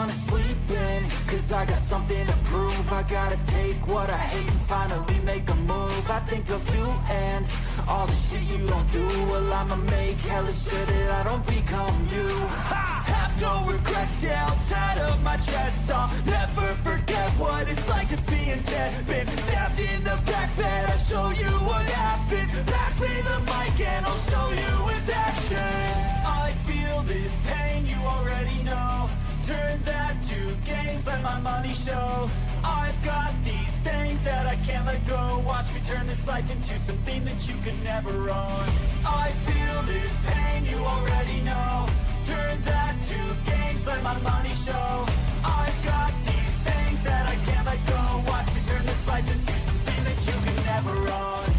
wanna sleep in, cause I got something to prove. I gotta take what I hate and finally make a move. I think of you and all the shit you don't do. Well, I'ma make hella sure that I don't become you. I have no regrets, yeah, I'll tie up my chest. I'll never forget what it's like to be in debt. Been stabbed in the back bed, I'll show you what happens. Pass me the mic and I'll show you with action. I feel this pain, you already know. Turn that to gains, let my money show. I've got these things that I can't let go. Watch me turn this life into something that you could never own. I feel this pain, you already know. Turn that to gains, let my money show. I've got these things that I can't let go. Watch me turn this life into something that you can never own.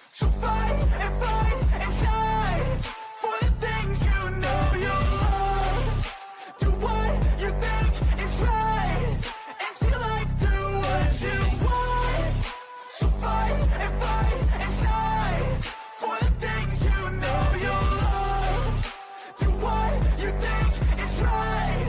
So fight and die for the things you know you love. Do what you think is right, and see life do what you want. So fight and die for the things you know you love. Do what you think is right,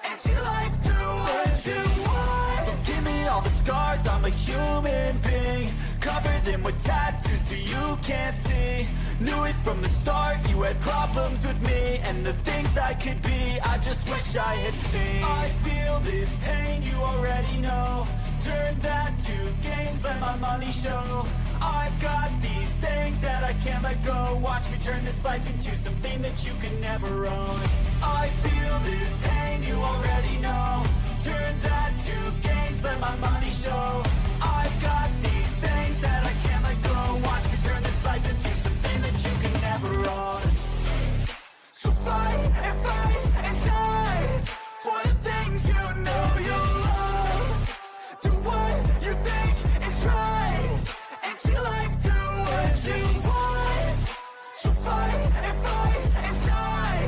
and see life do what you want. So give me all the scars, I'm a human being. Cover them with tattoos so you can't see. Knew it from the start, you had problems with me and the things I could be, I just wish I had seen. I feel this pain, you already know. Turn that to gains, let my money show. I've got these things that I can't let go. Watch me turn this life into something that you can never own. I feel this pain, you already know. Turn that to gains, let my money show. I've got these things that I can't let go. Watch me turn this life into something that you can never own. So fight and die for the things you know you love. Do what you think is right, and see life do what you want. So fight and die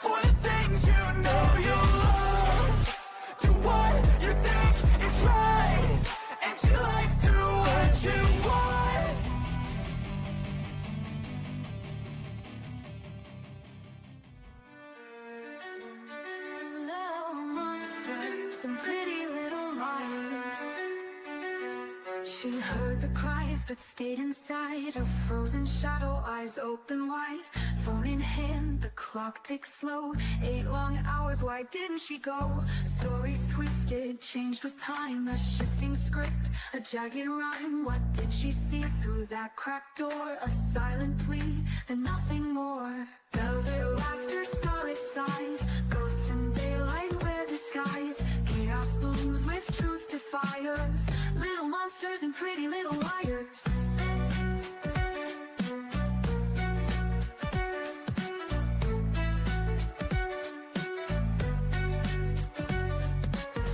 for the things you know you love. Do what you think is right, and see life do what you want. Little monsters and pretty little liars. She heard the cries but stayed inside. Her frozen shadow, eyes open wide. Phone in hand, the clock ticks slow. 8 long hours, why didn't she go? Stories twisted, changed with time. A shifting script, a jagged rhyme. What did she see through that cracked door? A silent plea and nothing more. Velvet laughter, starlit sighs. Ghosts in daylight wear disguise. Chaos blooms with truth defiers. Little monsters and pretty little liars.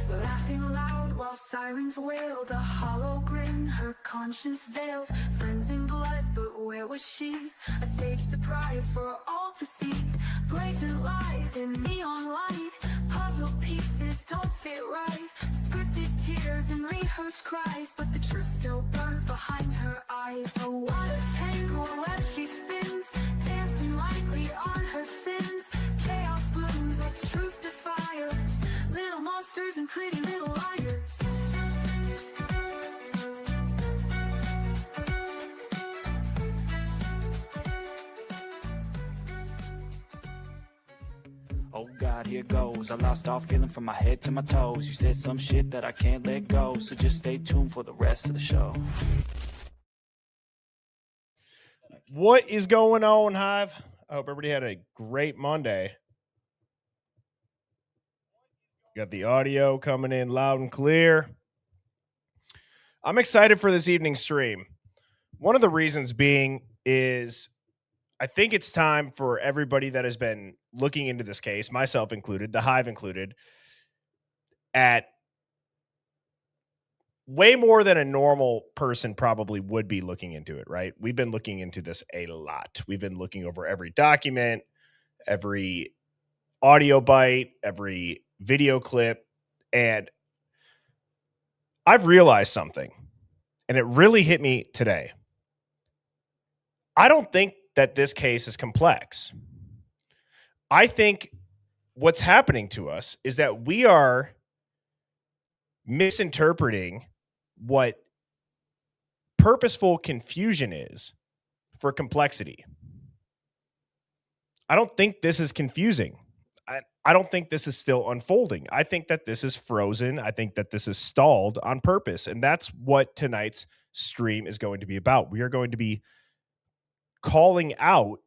Laughing loud while sirens wailed. A hollow grin, her conscience veiled. Friends in blood, but where was she? A stage surprise for all to see. Blatant lies in neon light. Puzzle pieces don't fit right. Scripted tears and rehearsed cries, but the truth still burns behind her eyes. Oh, what a tangled web she spins, dancing lightly on her sins. Chaos blooms with truth defiers. Little monsters and pretty little liars. Oh God, here goes. I lost all feeling from my head to my toes. You said some shit that I can't let go, so just stay tuned for the rest of the show. What is going on, Hive? I hope everybody had a great Monday. Got the audio coming in loud and clear. I'm excited for this evening's stream. One of the reasons being is I think it's time for everybody that has been looking into this case, myself included, the Hive included, at way more than a normal person probably would be looking into it, right? We've been looking into this a lot. We've been looking over every document, every audio bite, every video clip, and I've realized something, and it really hit me today. I don't think that this case is complex. I think what's happening to us is that we are misinterpreting what purposeful confusion is for complexity. I don't think this is confusing. I don't think this is still unfolding. I think that this is frozen. I think that this is stalled on purpose. And that's what tonight's stream is going to be about. We are going to be calling out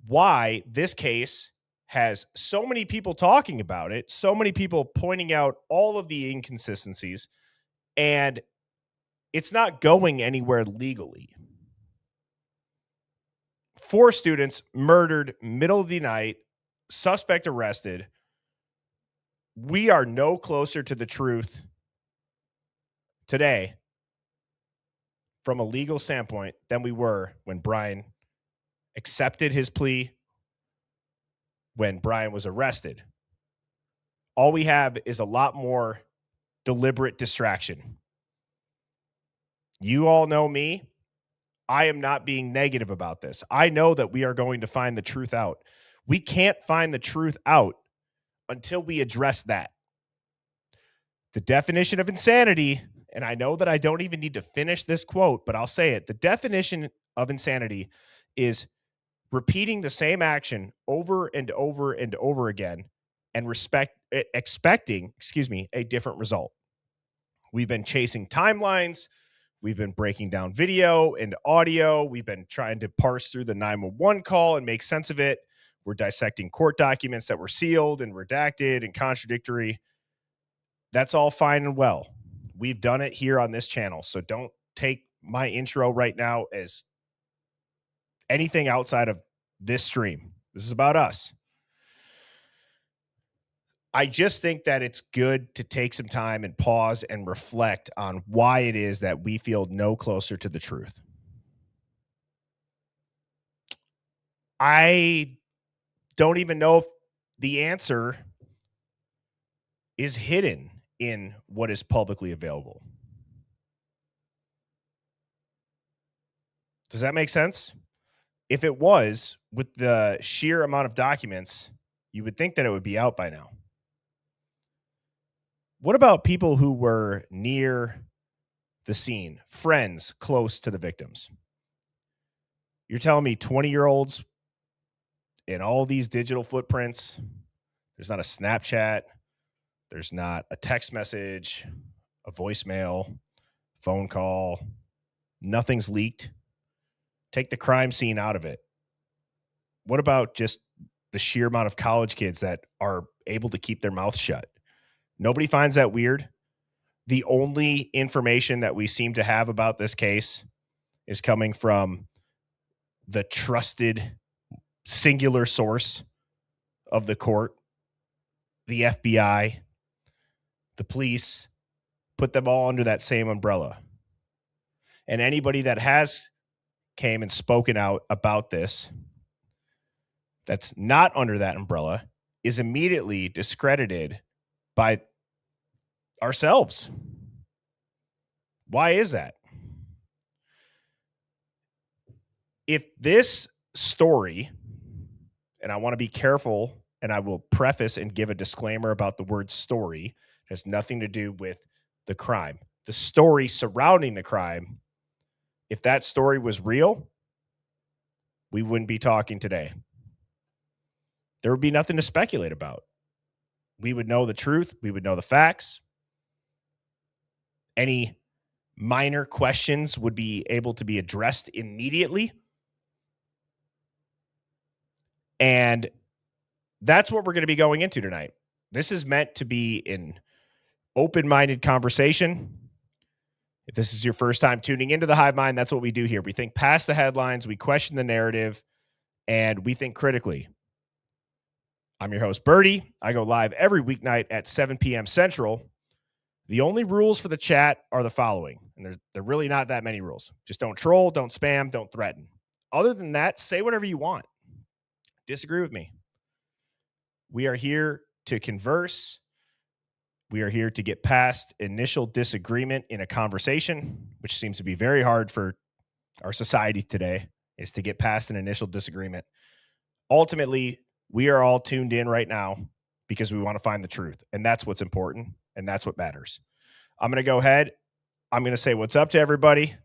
why this case has so many people talking about it, so many people pointing out all of the inconsistencies, and it's not going anywhere legally. 4 students murdered middle of the night, suspect arrested. We are no closer to the truth today from a legal standpoint than we were when Brian accepted his plea, when Brian was arrested. All we have is a lot more deliberate distraction. You all know me. I am not being negative about this. I know that we are going to find the truth out. We can't find the truth out until we address that. The definition of insanity, and I know that I don't even need to finish this quote, but I'll say it. The definition of insanity is repeating the same action over and over and over again and expecting a different result. We've been chasing timelines. We've been breaking down video and audio. We've been trying to parse through the 911 call and make sense of it. We're dissecting court documents that were sealed and redacted and contradictory. That's all fine and well. We've done it here on this channel. So don't take my intro right now as anything outside of this stream. This is about us. I just think that it's good to take some time and pause and reflect on why it is that we feel no closer to the truth. I don't even know if the answer is hidden in what is publicly available. Does that make sense? If it was, with the sheer amount of documents, you would think that it would be out by now. What about people who were near the scene, friends close to the victims? You're telling me 20-year-olds in all these digital footprints, there's not a Snapchat, there's not a text message, a voicemail, phone call, nothing's leaked. Take the crime scene out of it. What about just the sheer amount of college kids that are able to keep their mouth shut? Nobody finds that weird. The only information that we seem to have about this case is coming from the trusted singular source of the court, the FBI, the police. Put them all under that same umbrella. And anybody that has came and spoken out about this that's not under that umbrella is immediately discredited by ourselves. Why is that? If this story, and I want to be careful, and I will preface and give a disclaimer about the word story, has nothing to do with the crime. The story surrounding the crime, if that story was real, we wouldn't be talking today. There would be nothing to speculate about. We would know the truth. We would know the facts. Any minor questions would be able to be addressed immediately. And that's what we're going to be going into tonight. This is meant to be an open-minded conversation. If this is your first time tuning into the Hive Mind, that's what we do here. We think past the headlines, we question the narrative, and we think critically. I'm your host, Birdie. I go live every weeknight at 7 p.m. Central. The only rules for the chat are the following, and they're really not that many rules. Just don't troll, don't spam, don't threaten. Other than that, say whatever you want. Disagree with me. We are here to converse. We are here to get past initial disagreement in a conversation, which seems to be very hard for our society today, is to get past an initial disagreement. Ultimately, we are all tuned in right now because we want to find the truth. And that's what's important. And that's what matters. I'm going to go ahead. I'm going to say what's up to everybody.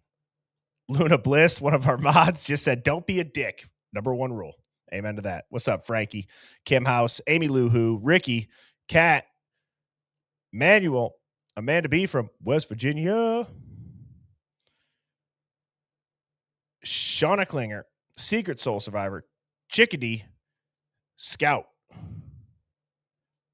Luna Bliss, one of our mods, just said, don't be a dick. Number one rule. Amen to that. What's up, Frankie? Kim House, Amy Luhu, Ricky, Kat, Manuel, Amanda B from West Virginia, Shauna Klinger, Secret Soul Survivor, Chickadee, Scout,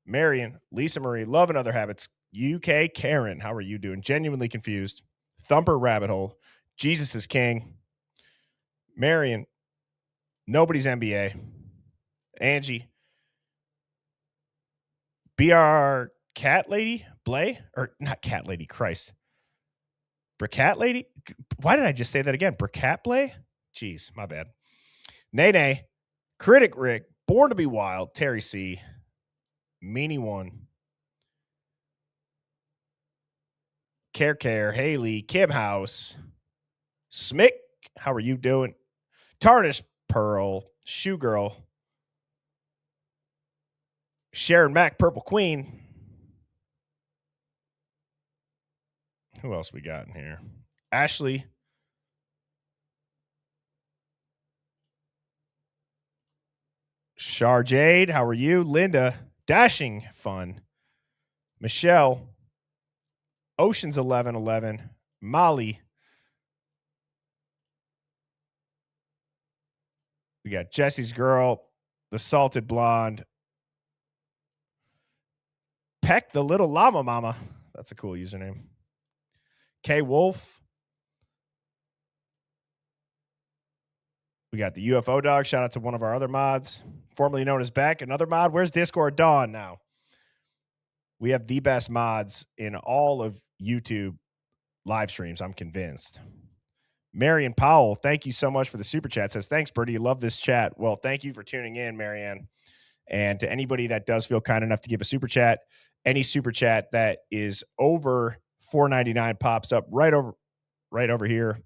Marion, Lisa Marie, Love and Other Habits, UK Karen, how are you doing? Genuinely Confused, Thumper Rabbit Hole, Jesus is King, Marion, Nobody's NBA, Angie, BR Cat Lady, Blay, or not Cat Lady, Christ. Bricat Lady? Why did I just say that again? Bricat Blay? Jeez, my bad. Nay, Critic Rick, Born to be Wild, Terry C, Meanie One, Care, Haley, Kim House, Smick, how are you doing? Tarnished Pearl, Shoe Girl, Sharon Mack, Purple Queen. Who else we got in here? Ashley. Char Jade, how are you? Linda, Dashing Fun. Michelle, Oceans 1111, Molly. We got Jesse's Girl, The Salted Blonde, Peck the Little Llama Mama. That's a cool username. K Wolf. We got the UFO Dog. Shout out to one of our other mods, formerly known as Beck. Another mod. Where's Discord Dawn now? We have the best mods in all of YouTube live streams, I'm convinced. Marianne Powell, thank you so much for the super chat. Says, thanks, Birdie. You love this chat. Well, thank you for tuning in, Marianne. And to anybody that does feel kind enough to give a super chat, any super chat that is over $4.99 pops up right over here,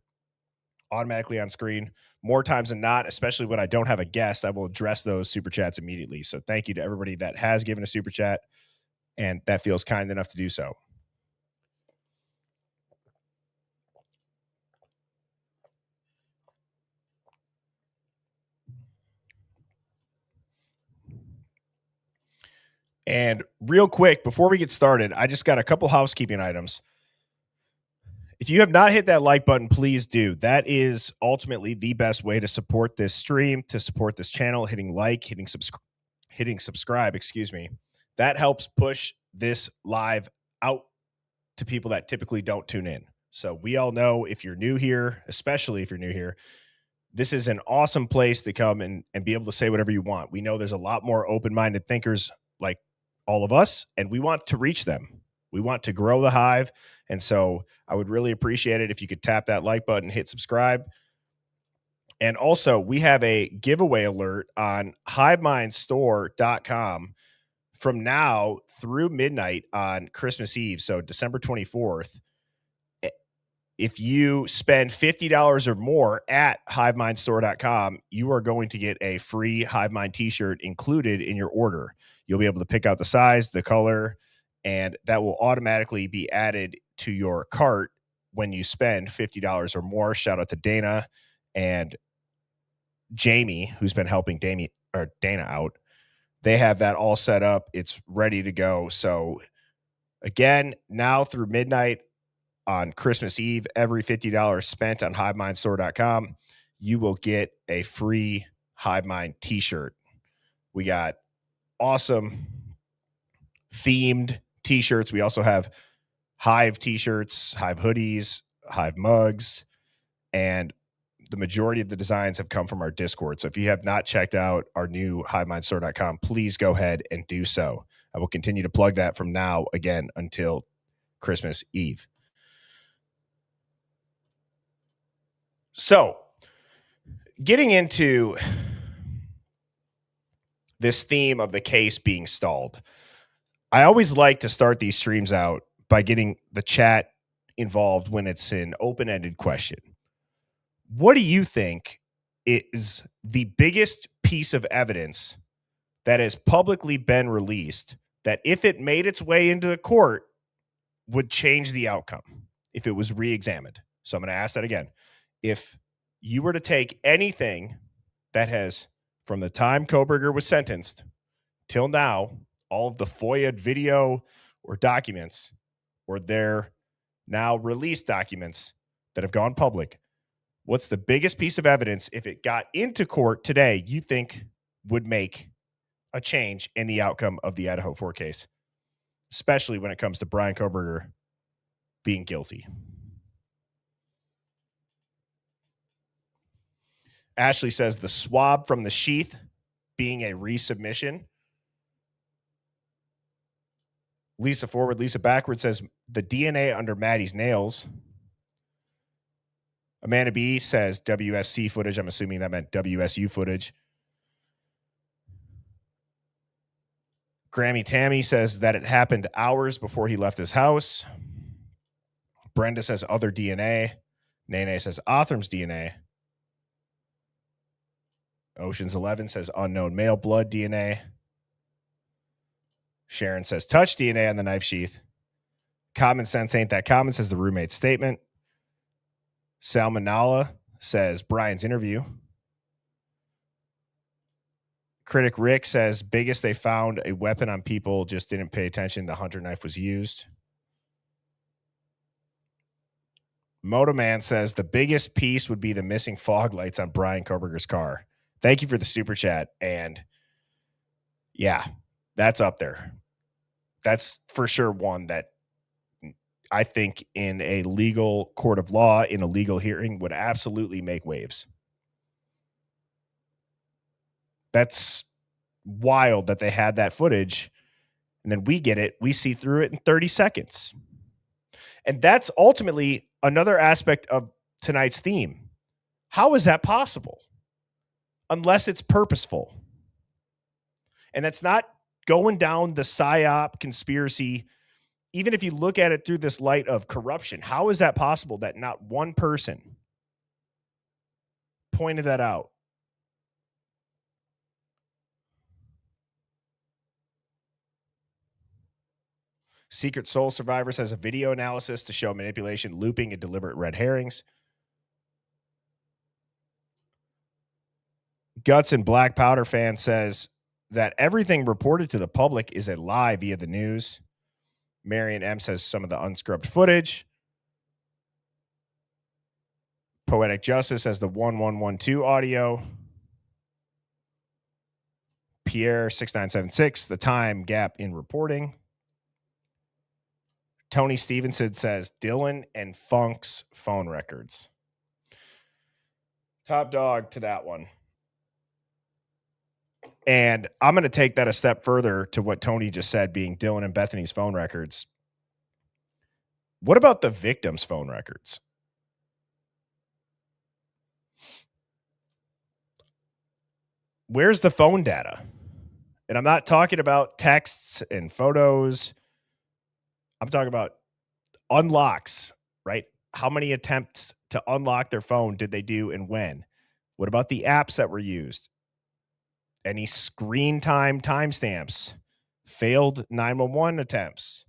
automatically on screen. More times than not, especially when I don't have a guest, I will address those super chats immediately. So thank you to everybody that has given a super chat and that feels kind enough to do so. And real quick, before we get started, I just got a couple housekeeping items. If you have not hit that like button, please do. That is ultimately the best way to support this stream, to support this channel, hitting like, hitting subscribe, That helps push this live out to people that typically don't tune in. So we all know if you're new here, especially if you're new here, this is an awesome place to come and be able to say whatever you want. We know there's a lot more open-minded thinkers like all of us, and we want to reach them. We want to grow the Hive. And so I would really appreciate it if you could tap that like button, hit subscribe. And also, we have a giveaway alert on HiveMindStore.com from now through midnight on Christmas Eve, so December 24th. If you spend $50 or more at HiveMindStore.com, you are going to get a free HiveMind t-shirt included in your order. You'll be able to pick out the size, the color, and that will automatically be added to your cart when you spend $50 or more. Shout out to Dana and Jamie, who's been helping Dana out. They have that all set up. It's ready to go. So again, now through midnight on Christmas Eve, every $50 spent on HiveMindStore.com, you will get a free HiveMind t-shirt. We got awesome themed t-shirts. We also have Hive t-shirts, Hive hoodies, Hive mugs, and the majority of the designs have come from our Discord. So if you have not checked out our new HiveMindStore.com, please go ahead and do so. I will continue to plug that from now again until Christmas Eve. So getting into this theme of the case being stalled, I always like to start these streams out by getting the chat involved when it's an open-ended question. What do you think is the biggest piece of evidence that has publicly been released that if it made its way into the court would change the outcome if it was re-examined. So I'm going to ask that again. If you were to take anything that has, from the time Koberger was sentenced till now, all of the FOIA video or documents or their now released documents that have gone public, what's the biggest piece of evidence, if it got into court today, you think would make a change in the outcome of the Idaho 4 case, especially when it comes to Brian Koberger being guilty? Ashley says the swab from the sheath being a resubmission. Lisa forward, Lisa backward says the DNA under Maddie's nails. Amanda B says WSC footage. I'm assuming that meant WSU footage. Grammy Tammy says that it happened hours before he left his house. Brenda says other DNA. Nene says Otham's DNA. Ocean's 11 says unknown male blood DNA. Sharon says touch DNA on the knife sheath. Common sense ain't that common, says the roommate's statement. Salmonella says Brian's interview. Critic Rick says biggest they found a weapon on people, just didn't pay attention. The hunter knife was used. Motoman says the biggest piece would be the missing fog lights on Brian Koberger's car. Thank you for the super chat. And yeah, that's up there. That's for sure one that I think in a legal court of law, in a legal hearing, would absolutely make waves. That's wild that they had that footage, and then we get it. We see through it in 30 seconds. And that's ultimately another aspect of tonight's theme. How is that possible? Unless it's purposeful. And that's not going down the PSYOP conspiracy. Even if you look at it through this light of corruption, how is that possible that not one person pointed that out? Secret Soul Survivors has a video analysis to show manipulation, looping, and deliberate red herrings. Guts and Black Powder fan says that everything reported to the public is a lie via the news. Marion M says some of the unscrubbed footage. Poetic Justice has the 1112 audio. Pierre 6976, the time gap in reporting. Tony Stevenson says Dylan and Funk's phone records. Top dog to that one. And I'm going to take that a step further to what Tony just said, being Dylan and Bethany's phone records. What about the victim's phone records? Where's the phone data? And I'm not talking about texts and photos. I'm talking about unlocks, right? How many attempts to unlock their phone did they do and when? What about the apps that were used? Any screen time timestamps? Failed 911 attempts?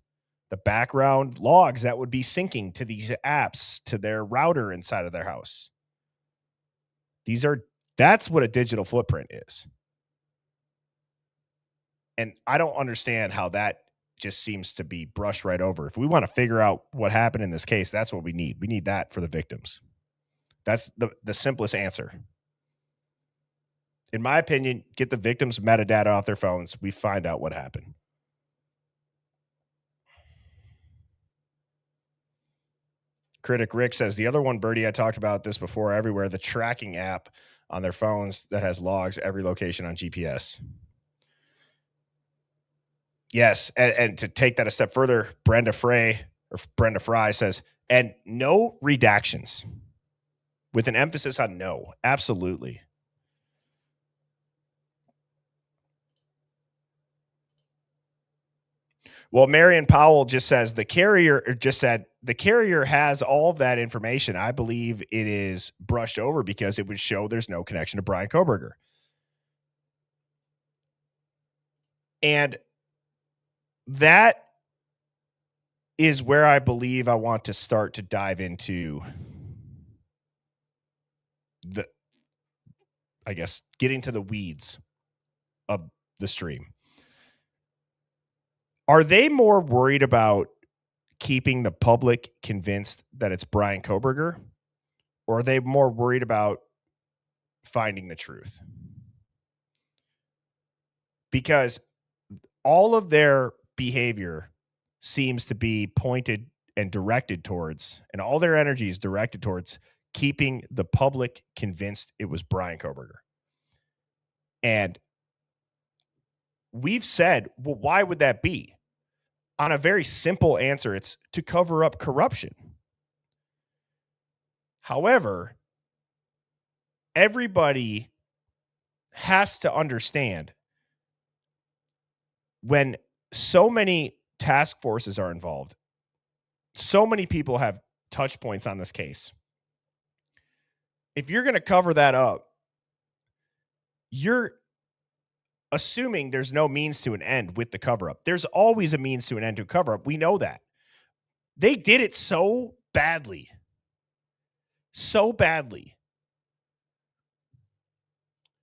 The background logs that would be syncing to these apps to their router inside of their house. That's what a digital footprint is. And I don't understand how that just seems to be brushed right over. If we want to figure out what happened in this case, that's what we need. We need that for the victims. That's the simplest answer. In my opinion, get the victims' metadata off their phones. We find out what happened. Critic Rick says the other one, Birdie, I talked about this before everywhere, the tracking app on their phones that has logs every location on GPS. Yes, and to take that a step further, Brenda Fry says, and no redactions, with an emphasis on no. Absolutely. Well, Marion Powell just says the carrier has all of that information. I believe it is brushed over because it would show there's no connection to Brian Koberger. And that is where I believe I want to start to dive into I guess, getting to the weeds of the stream. Are they more worried about keeping the public convinced that it's Brian Koberger, or are they more worried about finding the truth? Because all of their behavior seems to be pointed and directed towards, and all their energy is directed towards keeping the public convinced it was Brian Koberger. And we've said, well, why would that be? On a very simple answer, it's to cover up corruption. However, everybody has to understand when so many task forces are involved, so many people have touch points on this case. If you're going to cover that up, you're assuming there's no means to an end with the cover up. There's always a means to an end to a cover up. We know that. They did it so badly. So badly.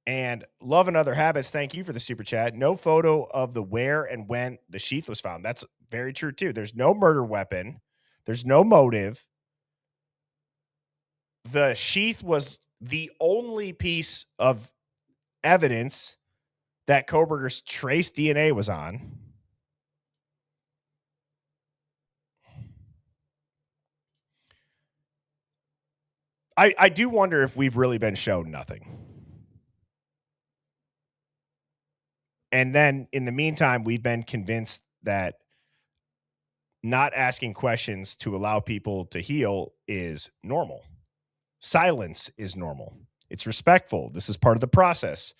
And Love and Other Habits, thank you for the super chat. No photo of the where and when the sheath was found. That's very true, too. There's no murder weapon. There's no motive. The sheath was the only piece of evidence that Koberger's trace DNA was on. I do wonder if we've really been shown nothing. And then in the meantime, we've been convinced that not asking questions to allow people to heal is normal. Silence is normal. It's respectful. This is part of the process.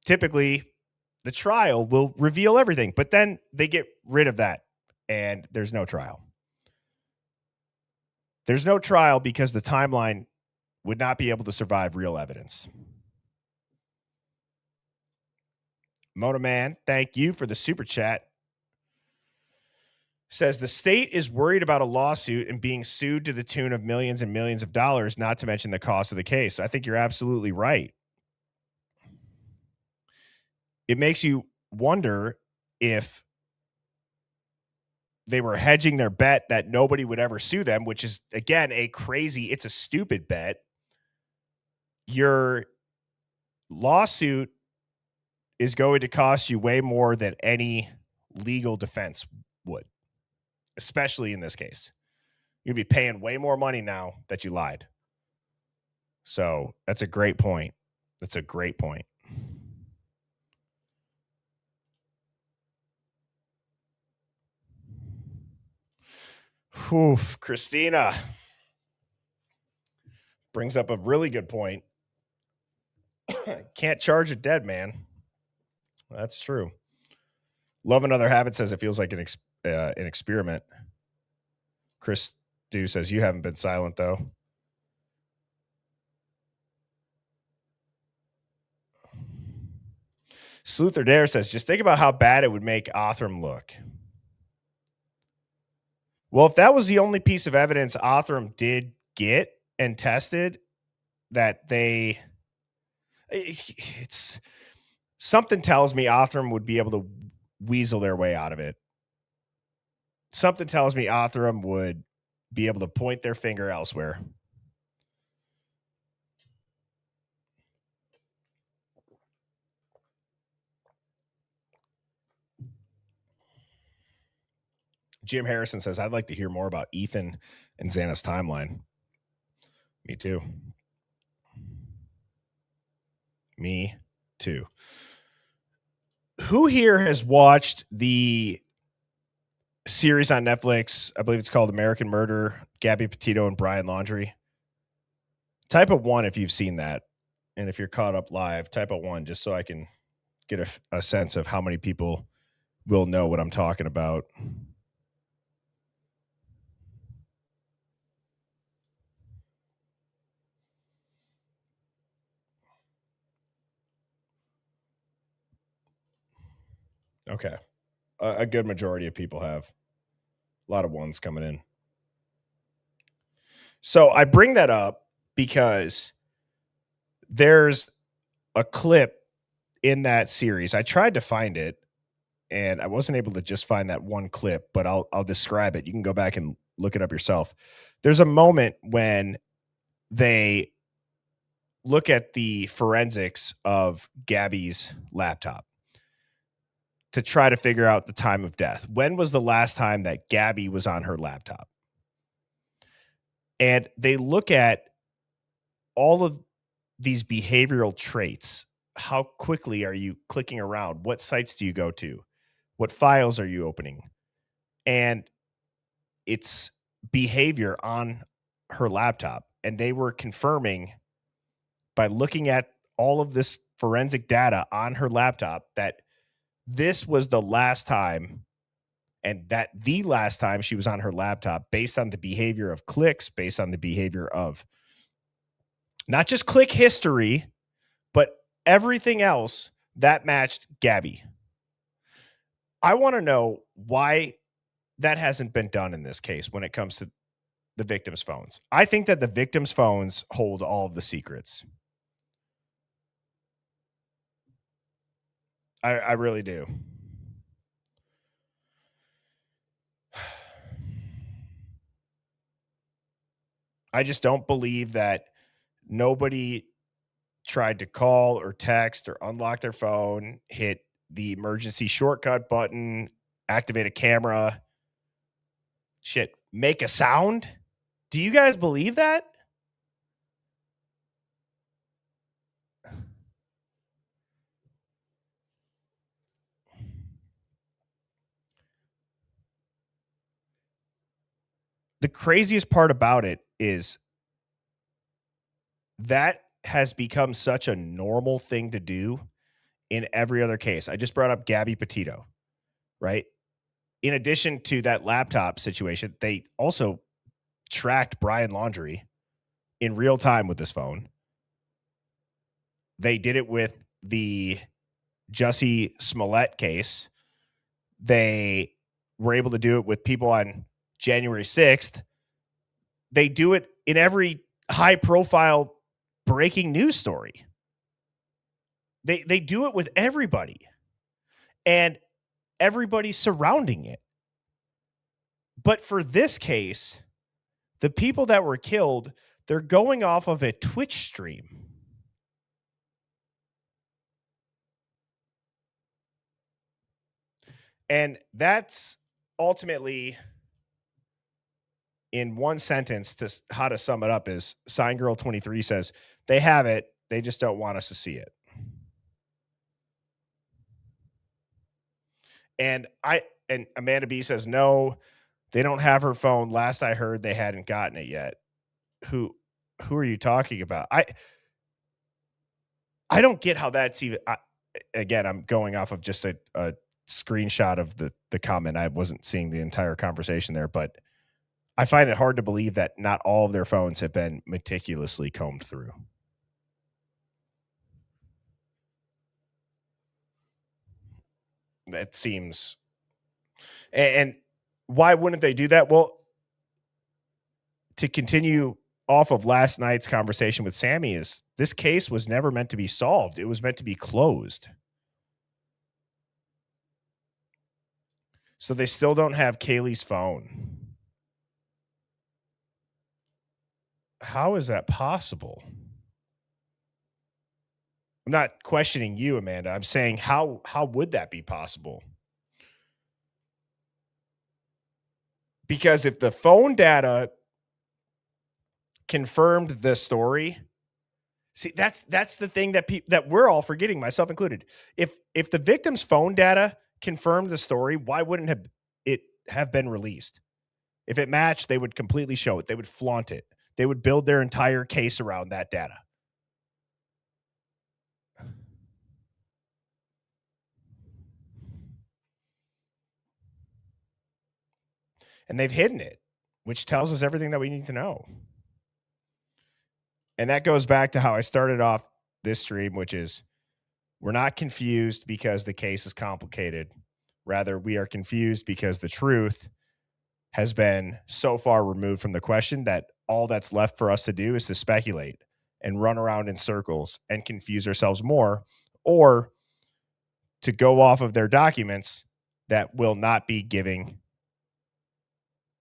Typically, the trial will reveal everything, but then they get rid of that and there's no trial. There's no trial because the timeline would not be able to survive real evidence. Mona Man, thank you for the super chat. Says the state is worried about a lawsuit and being sued to the tune of millions and millions of dollars, not to mention the cost of the case. I think you're absolutely right. It makes you wonder if they were hedging their bet that nobody would ever sue them, which is, again, it's a stupid bet. Your lawsuit is going to cost you way more than any legal defense would, especially in this case. You'd be paying way more money now that you lied. So that's a great point. That's a great point. Oof, Christina brings up a really good point. Can't charge a dead man. That's true. Love and Other Habits says it feels like an experiment. Chris Dew says you haven't been silent, though. Sleuther Dare says, just think about how bad it would make Othram look. Well, if that was the only piece of evidence Othram did get and tested, that it's something tells me Othram would be able to weasel their way out of it. Something tells me Othram would be able to point their finger elsewhere. Jim Harrison says, I'd like to hear more about Ethan and Xana's timeline. Me too. Me too. Who here has watched the series on Netflix? I believe it's called American Murder, Gabby Petito and Brian Laundrie. Type a 1 if you've seen that. And if you're caught up live, type a 1 just so I can get a sense of how many people will know what I'm talking about. Okay. A good majority of people have. A lot of ones coming in. So I bring that up because there's a clip in that series. I tried to find it and I wasn't able to just find that one clip, but I'll describe it. You can go back and look it up yourself. There's a moment when they look at the forensics of Gabby's laptop to try to figure out the time of death. When was the last time that Gabby was on her laptop? And they look at all of these behavioral traits. How quickly are you clicking around? What sites do you go to? What files are you opening? And it's behavior on her laptop. And they were confirming by looking at all of this forensic data on her laptop that this was the last time, and that the last time she was on her laptop, based on the behavior of clicks, based on the behavior of not just click history, but everything else that matched Gabby. I want to know why that hasn't been done in this case when it comes to the victims' phones. I think that the victims' phones hold all of the secrets. I really do. I just don't believe that nobody tried to call or text or unlock their phone, hit the emergency shortcut button, activate a camera, shit, make a sound. Do you guys believe that? The craziest part about it is that has become such a normal thing to do in every other case. I just brought up Gabby Petito, right? In addition to that laptop situation, they also tracked Brian Laundrie in real time with this phone. They did it with the Jussie Smollett case. They were able to do it with people on January 6th. They do it in every high profile breaking news story. They do it with everybody and everybody surrounding it. But for this case, the people that were killed, they're going off of a Twitch stream. And that's ultimately, in one sentence, to how to sum it up is Sign Girl 23 says, they have it, they just don't want us to see it. And Amanda B says, no, they don't have her phone. Last I heard, they hadn't gotten it yet. Who are you talking about? I don't get how that's even. Again, I'm going off of just a screenshot of the comment. I wasn't seeing the entire conversation there, but I find it hard to believe that not all of their phones have been meticulously combed through. That seems, and why wouldn't they do that? Well, to continue off of last night's conversation with Sammy, is this case was never meant to be solved. It was meant to be closed. So they still don't have Kaylee's phone. How is that possible? I'm not questioning you, Amanda. I'm saying how would that be possible? Because if the phone data confirmed the story, see, that's the thing that we're all forgetting, myself included. If the victim's phone data confirmed the story, why wouldn't it have been released? If it matched, they would completely show it. They would flaunt it. They would build their entire case around that data. And they've hidden it, which tells us everything that we need to know. And that goes back to how I started off this stream, which is we're not confused because the case is complicated. Rather, we are confused because the truth has been so far removed from the question that all that's left for us to do is to speculate and run around in circles and confuse ourselves more, or to go off of their documents that will not be giving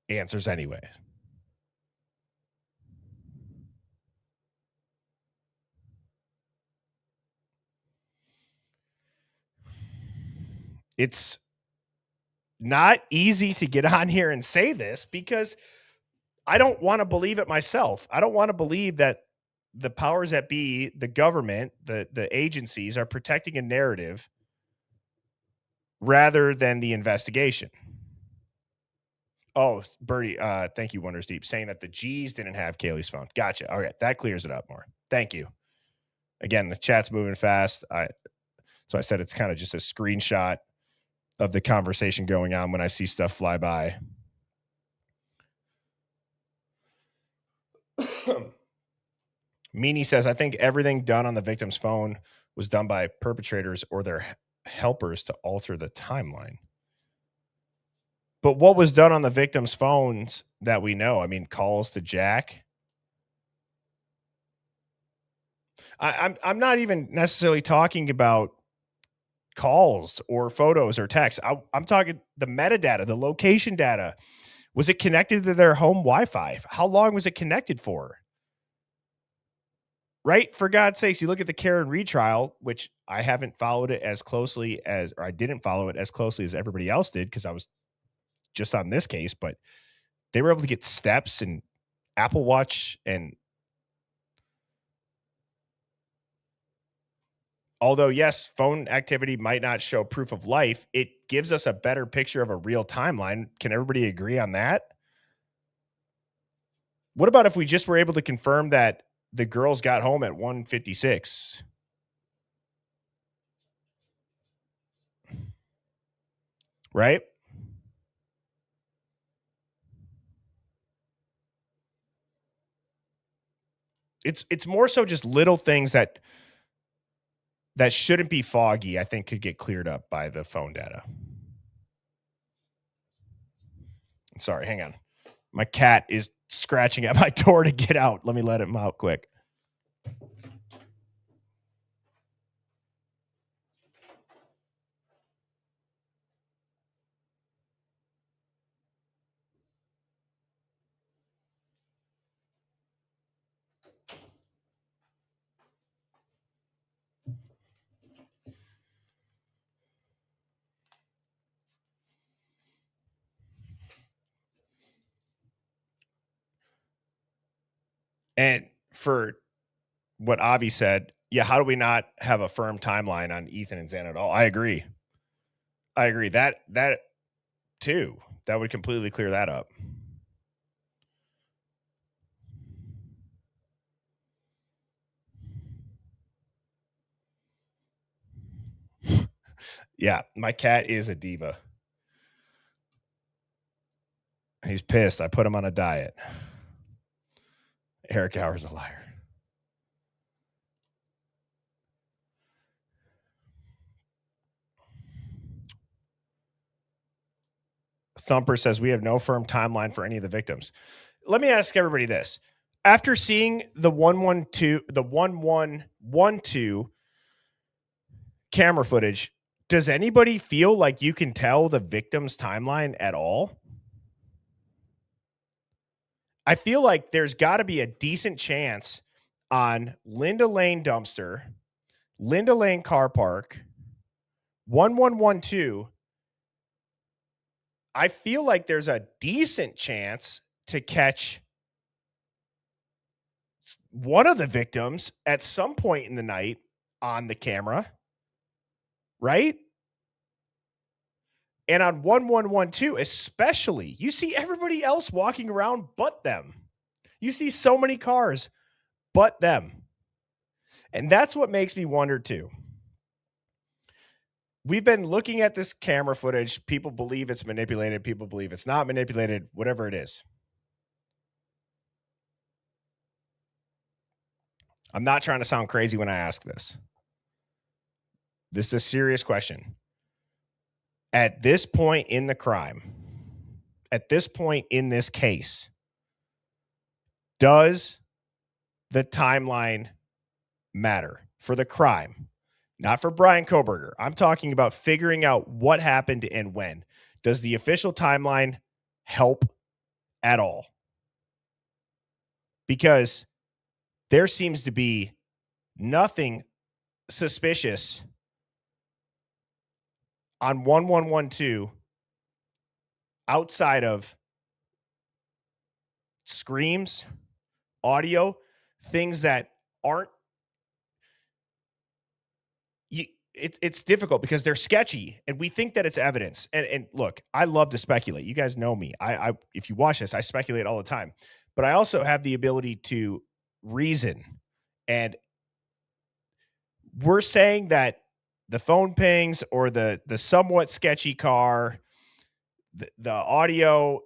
answers anyway. It's not easy to get on here and say this because I don't want to believe it myself. I don't want to believe that the powers that be, the government, the agencies are protecting a narrative rather than the investigation. Oh, Bertie, thank you, Wonders Deep, saying that the G's didn't have Kaylee's phone. Gotcha. All right, that clears it up more. Thank you. Again, the chat's moving fast. So I said it's kind of just a screenshot of the conversation going on when I see stuff fly by. Meanie says, I think everything done on the victim's phone was done by perpetrators or their helpers to alter the timeline. But what was done on the victim's phones that we know? I mean, calls to Jack. I'm not even necessarily talking about calls or photos or texts. I'm talking the metadata, the location data. Was it connected to their home Wi-Fi? How long was it connected for? Right? For God's sakes, you look at the Karen retrial, which I haven't followed it as closely as, or I didn't follow it as closely as everybody else did because I was just on this case, but they were able to get steps and Apple Watch. And although, yes, phone activity might not show proof of life, it gives us a better picture of a real timeline. Can everybody agree on that? What about if we just were able to confirm that the girls got home at 1:56? Right? It's more so just little things that shouldn't be foggy, I think could get cleared up by the phone data. Sorry, hang on. My cat is scratching at my door to get out. Let me let him out quick. And for what Avi said, yeah, how do we not have a firm timeline on Ethan and Xan at all? I agree. That too. That would completely clear that up. Yeah, my cat is a diva. He's pissed. I put him on a diet. Eric Hour's a liar. Thumper says we have no firm timeline for any of the victims. Let me ask everybody this. After seeing the 1112 camera footage, does anybody feel like you can tell the victim's timeline at all? I feel like there's got to be a decent chance on Linda Lane dumpster, Linda Lane car park, 1112. I feel like there's a decent chance to catch one of the victims at some point in the night on the camera, right? And on 1112, especially, you see everybody else walking around but them. You see so many cars but them. And that's what makes me wonder too. We've been looking at this camera footage. People believe it's manipulated. People believe it's not manipulated, whatever it is. I'm not trying to sound crazy when I ask this. This is a serious question. At this point in the crime, at this point in this case, does the timeline matter for the crime? Not for Brian Koberger. I'm talking about figuring out what happened and when. Does the official timeline help at all? Because there seems to be nothing suspicious on 1112 outside of screams, audio, things that aren't. It's difficult because they're sketchy and we think that it's evidence. And look, I love to speculate. You guys know me. I if you watch this, I speculate all the time. But I also have the ability to reason. And we're saying that the phone pings or the somewhat sketchy car, the audio,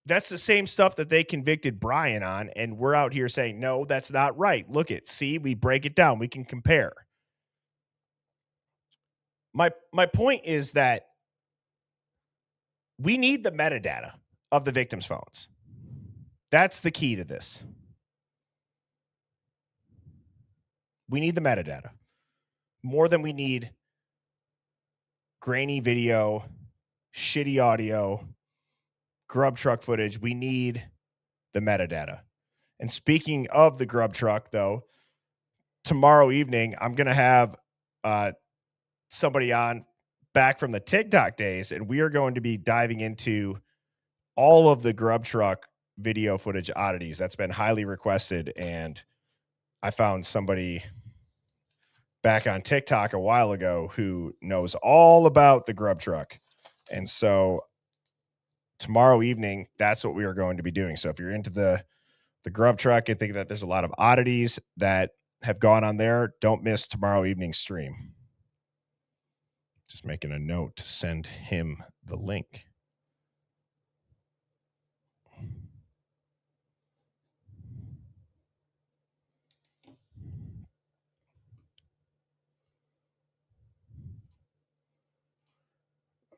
that's the same stuff that they convicted Brian on. And we're out here saying, no, that's not right. Look at, see, we break it down. We can compare. My point is that we need the metadata of the victims' phones. That's the key to this. We need the metadata more than we need grainy video, shitty audio, grub truck footage. We need the metadata. And speaking of the grub truck, though, tomorrow evening, I'm going to have somebody on back from the TikTok days, and we are going to be diving into all of the grub truck video footage oddities. That's been highly requested, and I found somebody back on TikTok a while ago who knows all about the grub truck. And so tomorrow evening, that's what we are going to be doing. So if you're into the grub truck and think that there's a lot of oddities that have gone on there, don't miss tomorrow evening's stream. Just making a note to send him the link.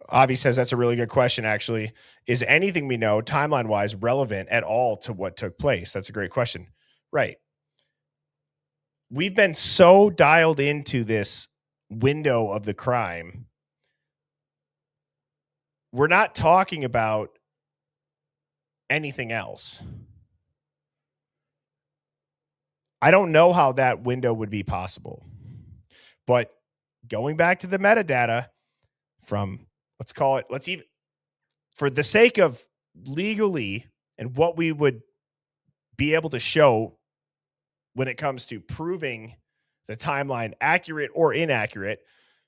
Avi says that's a really good question, actually. Is anything we know, timeline-wise, relevant at all to what took place? That's a great question. Right. We've been so dialed into this window of the crime. We're not talking about anything else. I don't know how that window would be possible. But going back to the metadata from, let's call it, let's even, for the sake of legally and what we would be able to show when it comes to proving the timeline accurate or inaccurate,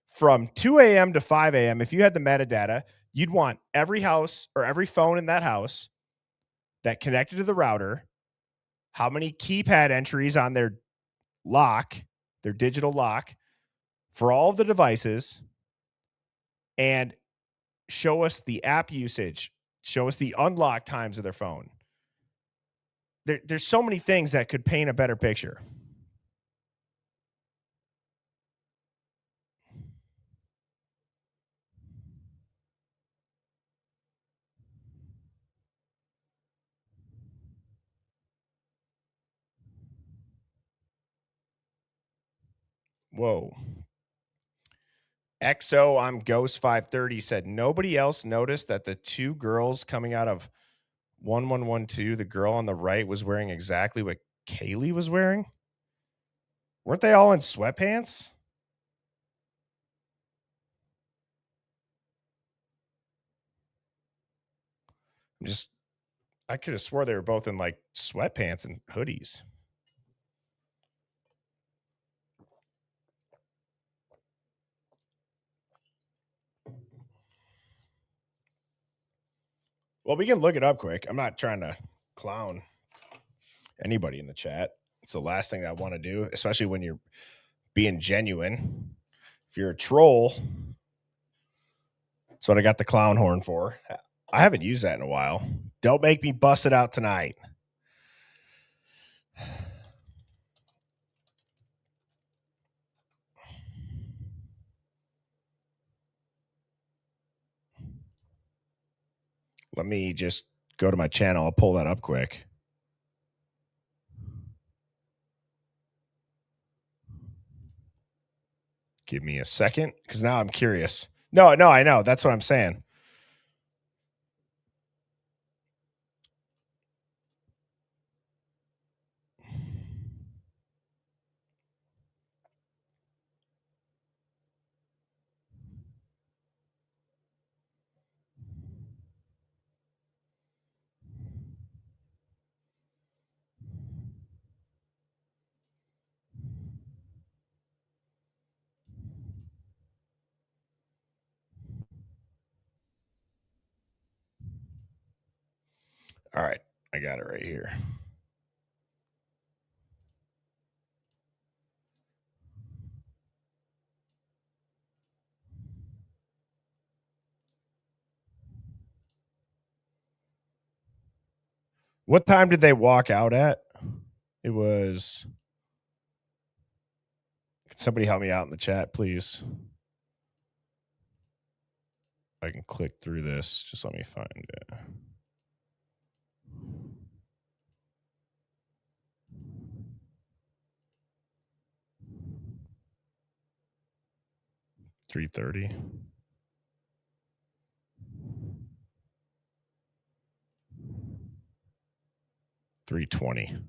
from 2 a.m. to 5 a.m., if you had the metadata, you'd want every house or every phone in that house that connected to the router, how many keypad entries on their lock, their digital lock, for all of the devices, and show us the app usage, show us the unlock times of their phone. There's so many things that could paint a better picture. Whoa. XO, I'm Ghost 530 said nobody else noticed that the two girls coming out of 1112, the girl on the right was wearing exactly what Kaylee was wearing. Weren't they all in sweatpants? I could have swore they were both in like sweatpants and hoodies. Well, we can look it up quick. I'm not trying to clown anybody in the chat. It's the last thing I want to do, especially when you're being genuine. If you're a troll, that's what I got the clown horn for. I haven't used that in a while. Don't make me bust it out tonight. Let me just go to my channel. I'll pull that up quick. Give me a second, because now I'm curious. No, I know. That's what I'm saying. All right. I got it right here. What time did they walk out at? It was. Can somebody help me out in the chat, please? I can click through this. Just let me find it. $3:30. 3:20.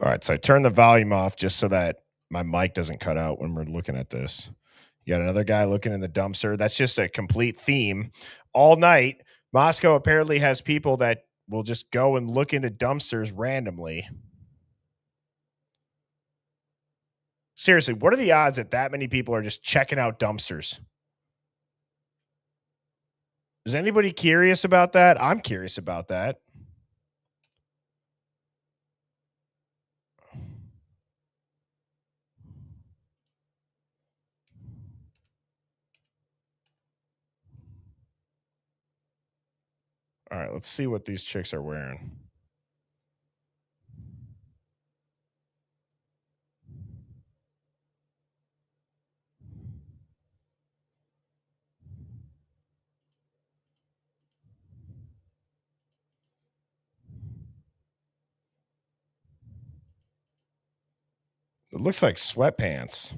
All right, so I turned the volume off just so that my mic doesn't cut out when we're looking at this. You got another guy looking in the dumpster. That's just a complete theme. All night, Moscow apparently has people that will just go and look into dumpsters randomly. Seriously, what are the odds that many people are just checking out dumpsters? Is anybody curious about that? I'm curious about that. All right, let's see what these chicks are wearing. It looks like sweatpants.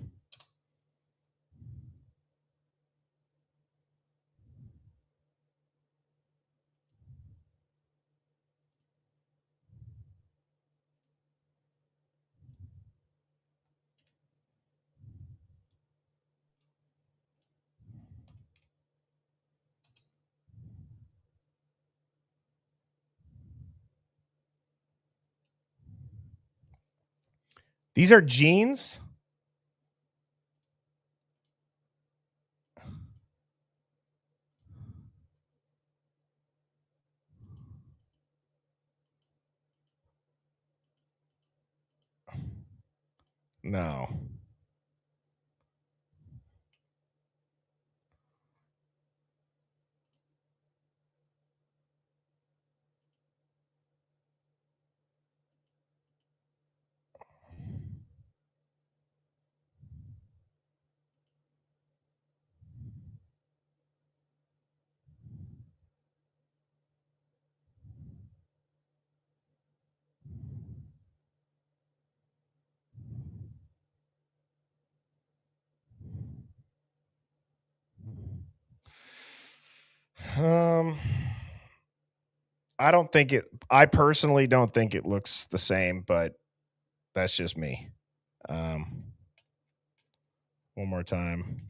These are jeans? No. I don't think it. I personally don't think it looks the same, but that's just me. One more time.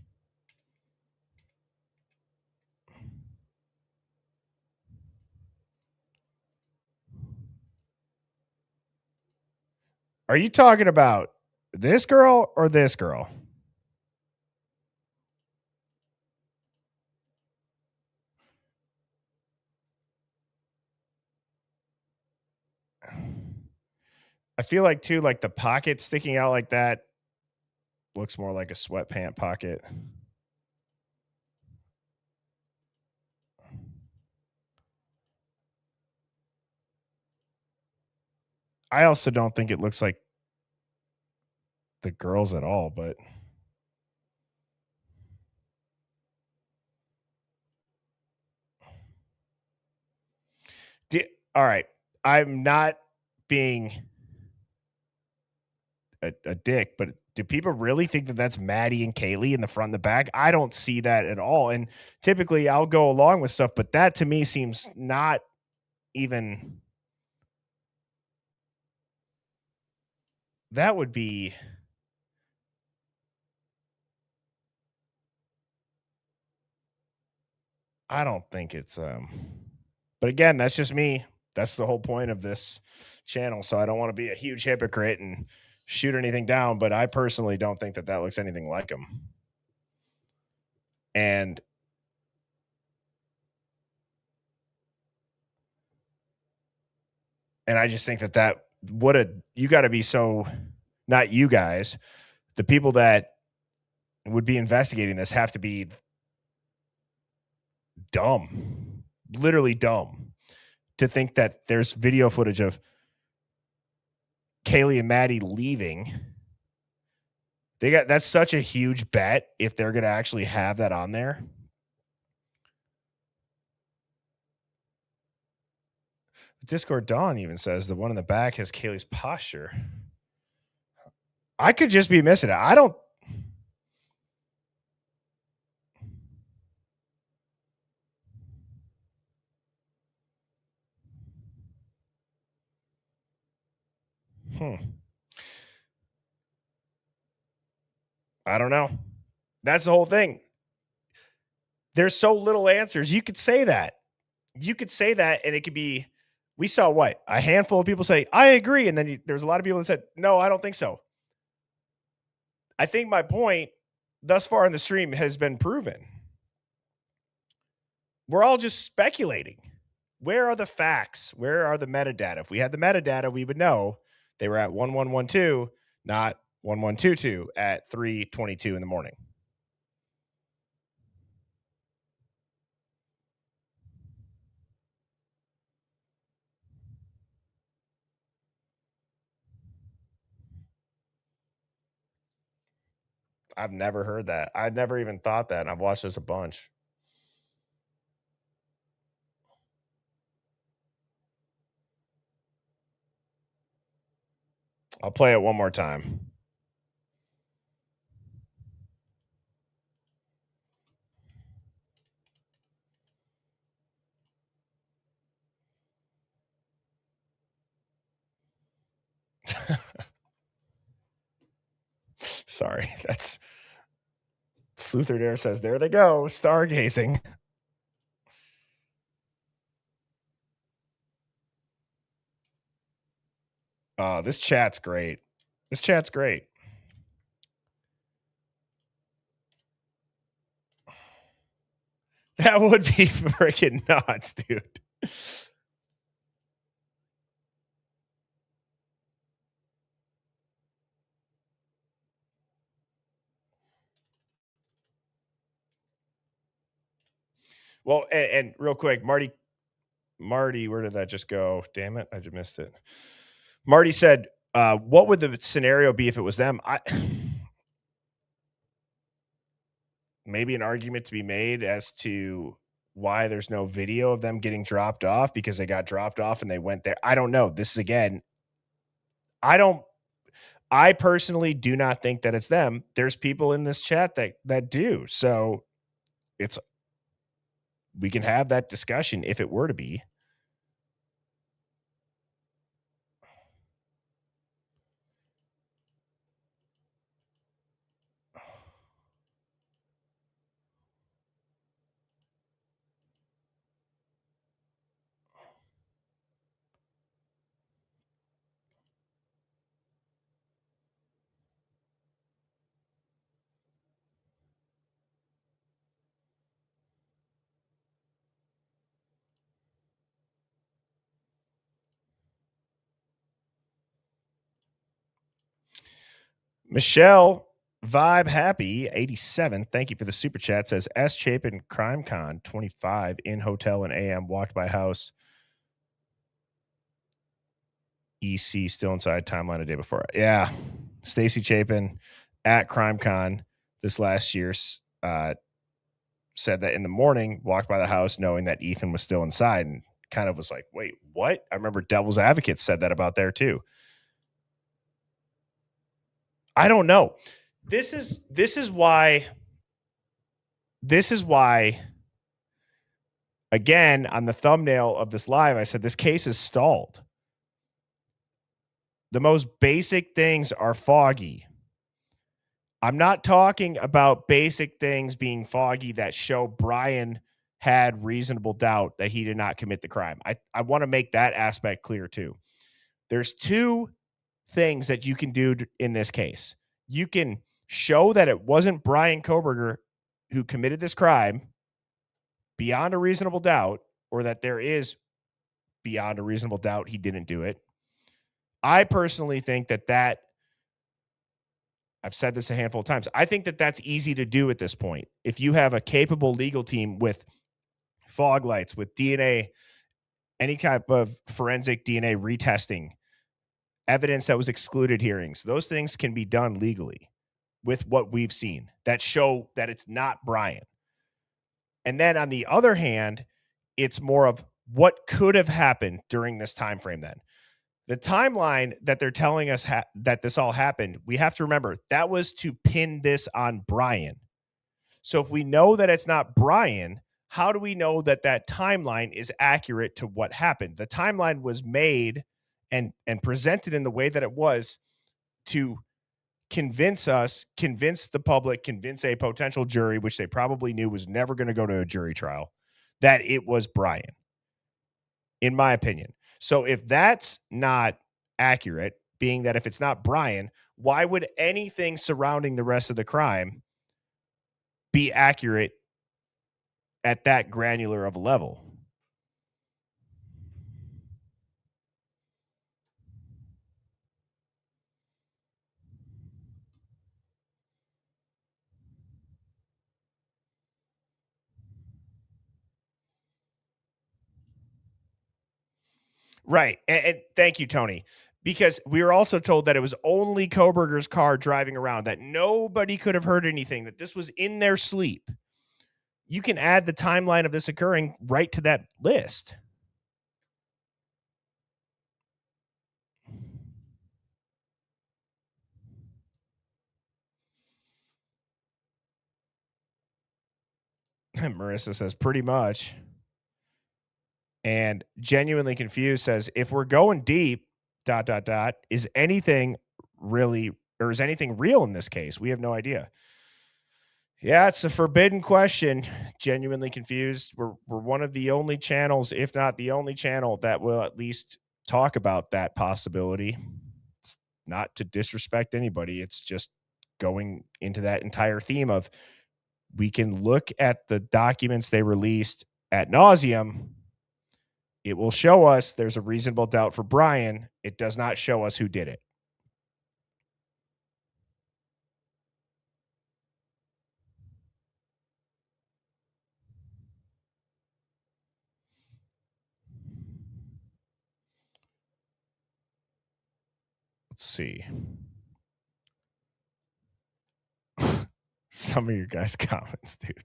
Are you talking about this girl or this girl? I feel like too, like the pocket sticking out like that looks more like a sweatpant pocket. I also don't think it looks like the girls at all, but all right. I'm not being a dick, but do people really think that that's Maddie and Kaylee in the front and the back? I don't see that at all. And typically I'll go along with stuff, but that to me seems not even that would be I don't think it's but again, that's just me. That's the whole point of this channel. So I don't want to be a huge hypocrite and shoot anything down, but I personally don't think that that looks anything like him. And I just think that you got to be so not you guys, the people that would be investigating this have to be dumb, literally dumb, to think that there's video footage of Kaylee and Maddie leaving. That's such a huge bet if they're going to actually have that on there. Discord Dawn even says the one in the back has Kaylee's posture. I could just be missing it. I don't. I don't know. That's the whole thing. There's so little answers. You could say that. You could say that, and it could be. We saw what? A handful of people say, I agree. And then there's a lot of people that said, no, I don't think so. I think my point thus far in the stream has been proven. We're all just speculating. Where are the facts? Where are the metadata? If we had the metadata, we would know they were at 1112, not 1122 at 3:22 in the morning. I've never heard that. I'd never even thought that. And I've watched this a bunch. I'll play it one more time. Sorry, that's Sleuther Dare says, there they go, stargazing. This chat's great. This chat's great. That would be freaking nuts, dude. Well, and real quick, Marty, where did that just go? Damn it, I just missed it. Marty said, what would the scenario be if it was them? Maybe an argument to be made as to why there's no video of them getting dropped off because they got dropped off and they went there. I don't know. This is again, I personally do not think that it's them. There's people in this chat that do. So we can have that discussion if it were to be. Michelle Vibe Happy 87. Thank you for the super chat. Says S Chapin Crime Con 25 in hotel and AM walked by house. EC still inside timeline a day before. Yeah. Stacy Chapin at CrimeCon this last year said that in the morning, walked by the house knowing that Ethan was still inside and kind of was like, wait, what? I remember Devil's Advocate said that about there too. I don't know. This is why again, on the thumbnail of this live, I said this case is stalled. The most basic things are foggy. I'm not talking about basic things being foggy that show Brian had reasonable doubt that he did not commit the crime. I want to make that aspect clear too. There's two things that you can do in this case. You can show that it wasn't Brian Koberger who committed this crime beyond a reasonable doubt, or that there is beyond a reasonable doubt he didn't do it. I personally think that I've said this a handful of times. I think that that's easy to do at this point. If you have a capable legal team with fog lights, with DNA, any type of forensic DNA retesting, evidence that was excluded hearings, those things can be done legally with what we've seen that show that it's not Brian. And then on the other hand, it's more of what could have happened during this time frame then. The timeline that they're telling us that this all happened, we have to remember that was to pin this on Brian. So if we know that it's not Brian, how do we know that that timeline is accurate to what happened? The timeline was made and presented in the way that it was to convince the public, convince a potential jury, which they probably knew was never going to go to a jury trial, that it was Brian, in my opinion. So if that's not accurate, being that if it's not Brian, why would anything surrounding the rest of the crime be accurate at that granular of a level? Right. And thank you, Tony, because we were also told that it was only Koberger's car driving around, that nobody could have heard anything, that this was in their sleep. You can add the timeline of this occurring right to that list. Marissa says pretty much. And Genuinely Confused says, if we're going deep, ... is anything really, or is anything real in this case? We have no idea. Yeah, it's a forbidden question. Genuinely Confused. We're one of the only channels, if not the only channel, that will at least talk about that possibility. It's not to disrespect anybody. It's just going into that entire theme of, we can look at the documents they released ad nauseum. It will show us there's a reasonable doubt for Brian. It does not show us who did it. Let's see. Some of your guys' comments, dude.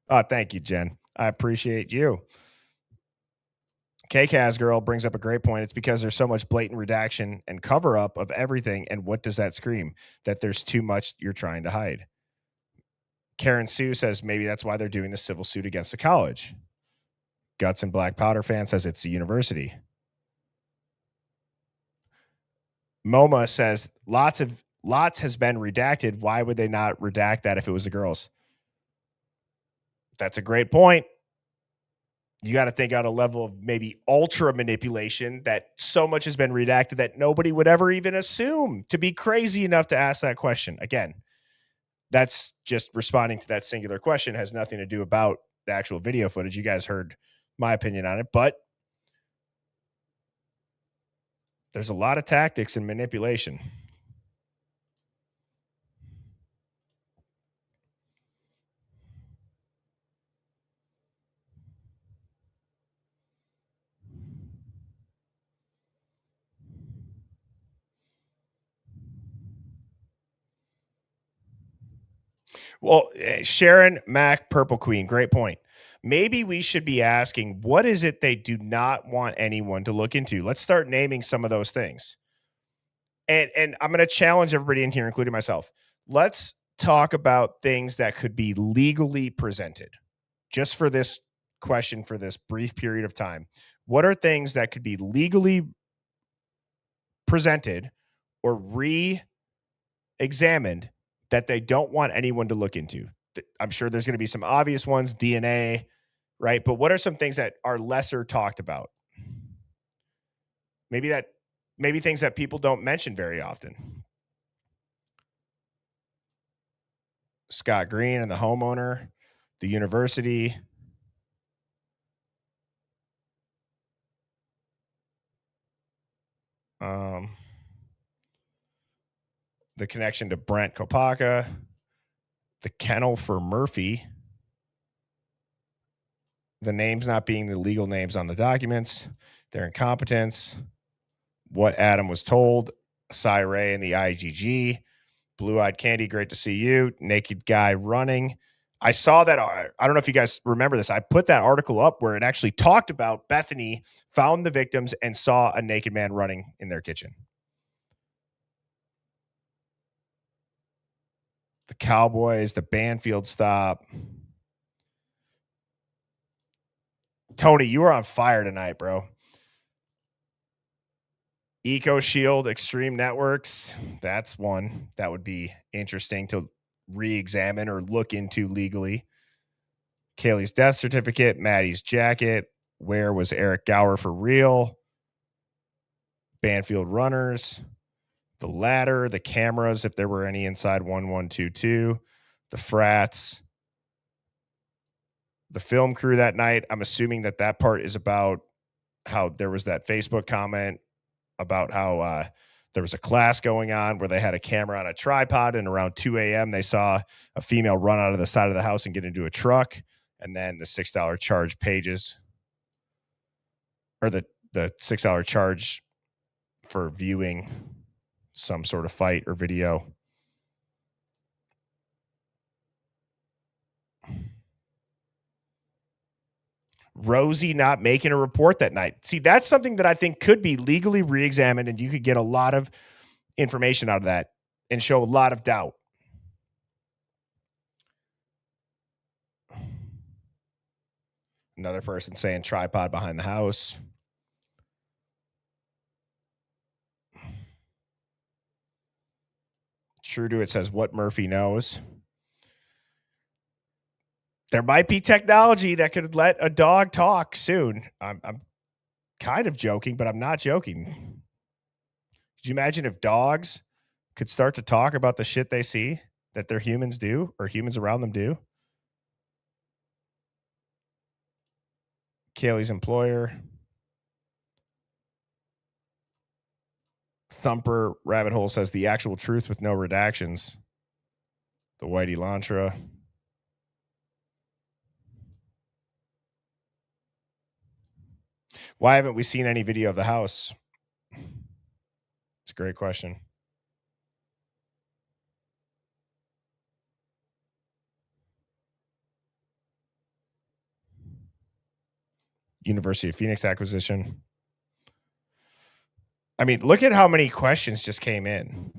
Oh, thank you, Jen. I appreciate you. KCAS girl brings up a great point. It's because there's so much blatant redaction and cover up of everything. And what does that scream? That there's too much you're trying to hide. Karen Sue says maybe that's why they're doing the civil suit against the college. Guts and Black Powder fan says it's the university. MoMA says lots has been redacted. Why would they not redact that if it was the girls? That's a great point. You got to think out a level of maybe ultra manipulation, that so much has been redacted that nobody would ever even assume to be crazy enough to ask that question. Again, that's just responding to that singular question. It has nothing to do about the actual video footage. You guys heard my opinion on it, but there's a lot of tactics and manipulation. Well, Sharon Mac Purple Queen, great point. Maybe we should be asking, what is it they do not want anyone to look into? Let's start naming some of those things. And I'm going to challenge everybody in here, including myself. Let's talk about things that could be legally presented. Just for this question, for this brief period of time, what are things that could be legally presented or re-examined that they don't want anyone to look into? I'm sure there's going to be some obvious ones, DNA, right? But what are some things that are lesser talked about? Maybe things that people don't mention very often. Scott Green and the homeowner, the university. The connection to Brent Kopaka, the kennel for Murphy, the names not being the legal names on the documents, their incompetence, what Adam was told, Cy Ray and the IGG, Blue Eyed Candy, great to see you, naked guy running. I saw that. I don't know if you guys remember this. I put that article up where it actually talked about Bethany found the victims and saw a naked man running in their kitchen. The Cowboys, the Banfield stop. Tony, you were on fire tonight, bro. Eco Shield Extreme Networks. That's one that would be interesting to re-examine or look into legally. Kaylee's death certificate, Maddie's jacket. Where was Eric Gower for real? Banfield runners. The ladder, the cameras, if there were any inside 1122. The frats. The film crew that night. I'm assuming that part is about how there was that Facebook comment about how there was a class going on where they had a camera on a tripod, and around 2 a.m. they saw a female run out of the side of the house and get into a truck, and then the $6 charge pages, or the $6 charge for viewing some sort of fight or video. Rosie not making a report that night. See, that's something that I think could be legally re-examined, and you could get a lot of information out of that and show a lot of doubt. Another person saying tripod behind the house. True to it says what Murphy knows. There might be technology that could let a dog talk soon. I'm kind of joking, but I'm not joking. Could you imagine if dogs could start to talk about the shit they see that their humans do or humans around them do? Kaylee's employer. Thumper Rabbit Hole says the actual truth with no redactions. The Whitey Lantra. Why haven't we seen any video of the house? It's a great question. University of Phoenix acquisition. I mean, look at how many questions just came in.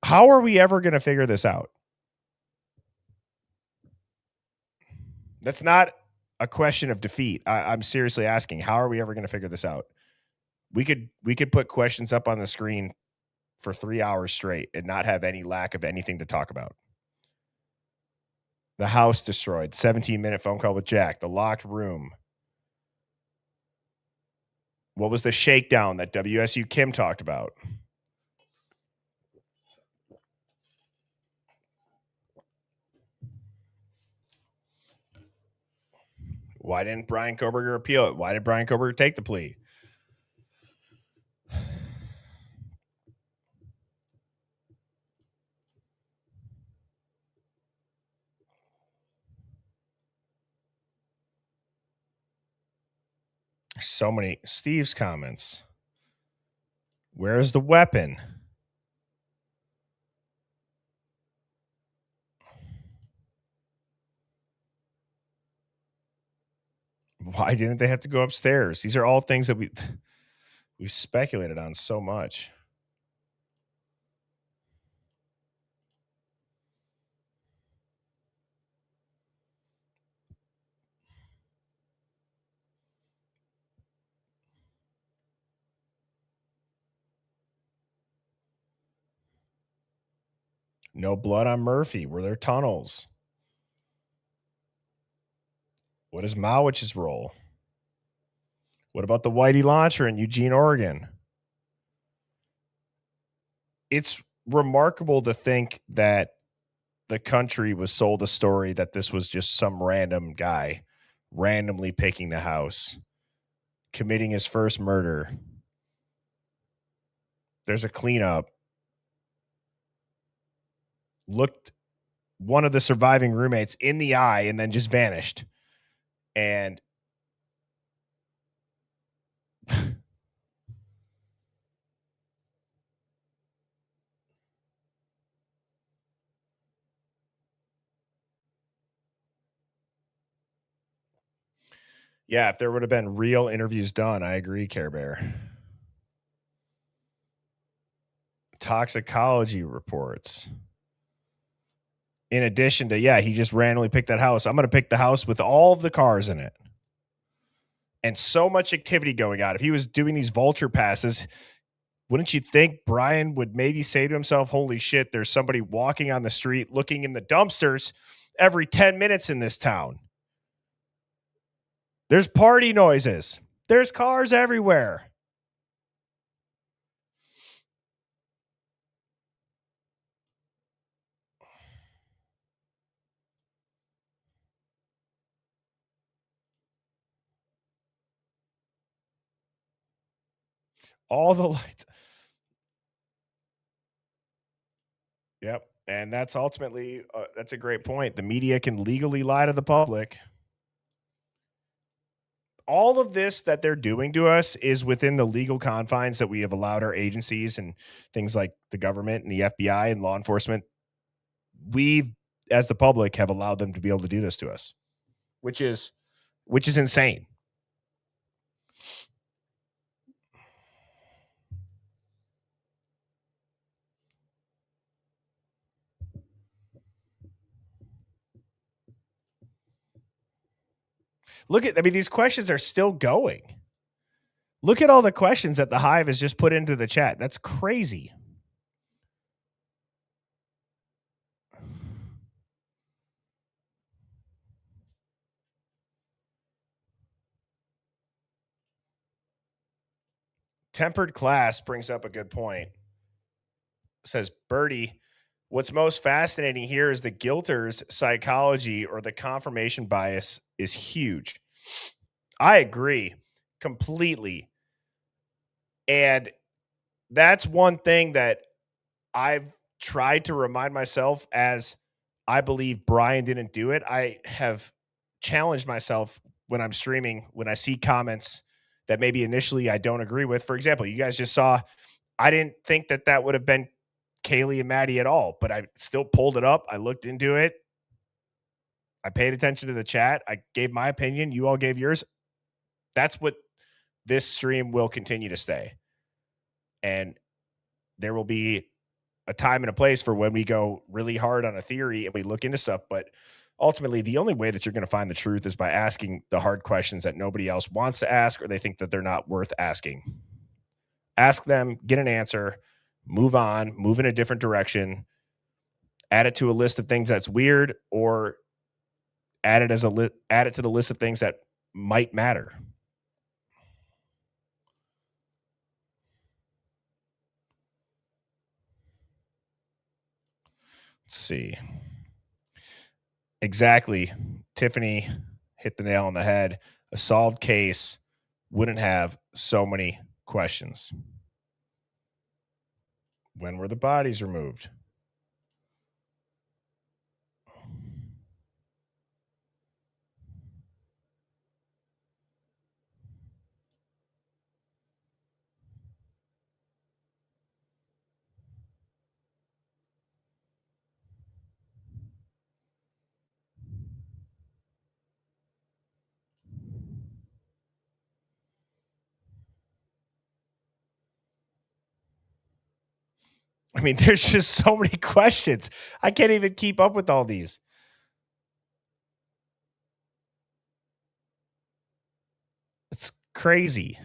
How are we ever going to figure this out? That's not a question of defeat. I'm seriously asking, how are we ever going to figure this out? We could put questions up on the screen for 3 hours straight and not have any lack of anything to talk about. The house destroyed. 17-minute phone call with Jack. The locked room. What was the shakedown that WSU Kim talked about? Why didn't Brian Koberger appeal it? Why did Brian Koberger take the plea? So many. Steve's comments. Where's the weapon? Why didn't they have to go upstairs? These are all things that we've speculated on so much. No blood on Murphy. Were there tunnels? What is Mawich's role? What about the Whitey launcher in Eugene, Oregon? It's remarkable to think that the country was sold a story that this was just some random guy randomly picking the house, committing his first murder. There's a cleanup. Looked one of the surviving roommates in the eye and then just vanished. And yeah, if there would have been real interviews done, I agree, Care Bear. Toxicology reports. In addition to, yeah, he just randomly picked that house. I'm going to pick the house with all of the cars in it. And so much activity going on. If he was doing these vulture passes, wouldn't you think Brian would maybe say to himself, holy shit, there's somebody walking on the street looking in the dumpsters every 10 minutes in this town? There's party noises. There's cars everywhere. All the lights. Yep. And that's ultimately, that's a great point. The media can legally lie to the public. All of this that they're doing to us is within the legal confines that we have allowed our agencies and things like the government and the FBI and law enforcement. We, as the public, have allowed them to be able to do this to us, which is insane. These questions are still going. Look at all the questions that the Hive has just put into the chat. That's crazy. Tempered Class brings up a good point. Says, Birdie, what's most fascinating here is the guilter's psychology or the confirmation bias is huge. I agree completely. And that's one thing that I've tried to remind myself as I believe Brian didn't do it. I have challenged myself when I'm streaming, when I see comments that maybe initially I don't agree with. For example, you guys just saw, I didn't think that would have been Kaylee and Maddie at all, but I still pulled it up. I looked into it. I paid attention to the chat. I gave my opinion. You all gave yours. That's what this stream will continue to stay. And there will be a time and a place for when we go really hard on a theory and we look into stuff. But ultimately, the only way that you're going to find the truth is by asking the hard questions that nobody else wants to ask or they think that they're not worth asking. Ask them, get an answer, move on, move in a different direction, add it to a list of things that's weird, or add it to the list of things that might matter. Let's see. Exactly. Tiffany hit the nail on the head. A solved case wouldn't have so many questions. When were the bodies removed? I mean, there's just so many questions. I can't even keep up with all these. It's crazy.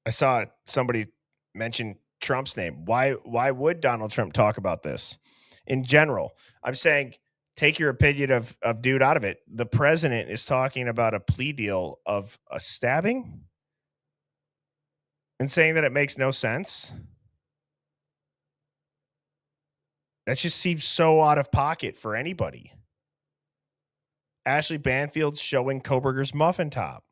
I saw somebody mention Trump's name. Why would Donald Trump talk about this? In general, I'm saying take your opinion of dude out of it. The president is talking about a plea deal of a stabbing and saying that it makes no sense. That just seems so out of pocket for anybody. Ashley Banfield's showing Koberger's muffin top.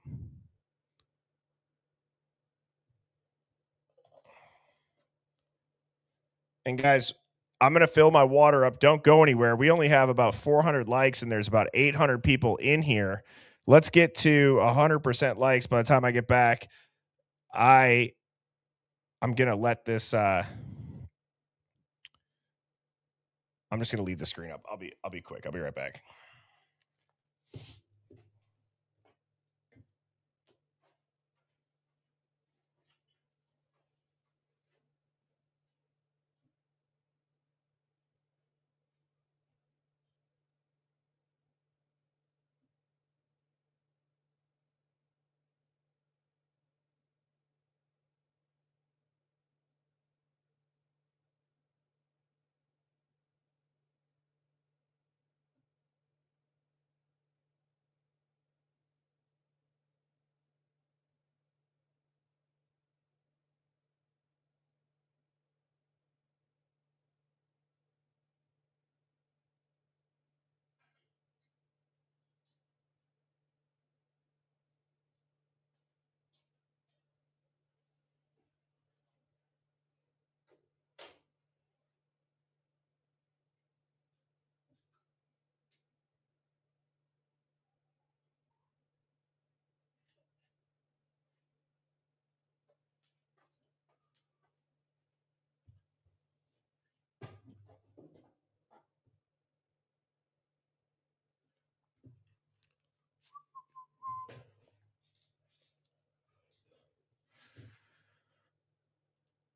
And guys, I'm going to fill my water up. Don't go anywhere. We only have about 400 likes and there's about 800 people in here. Let's get to 100% likes by the time I get back. I'm going to let this I'm just going to leave the screen up. I'll be quick. I'll be right back.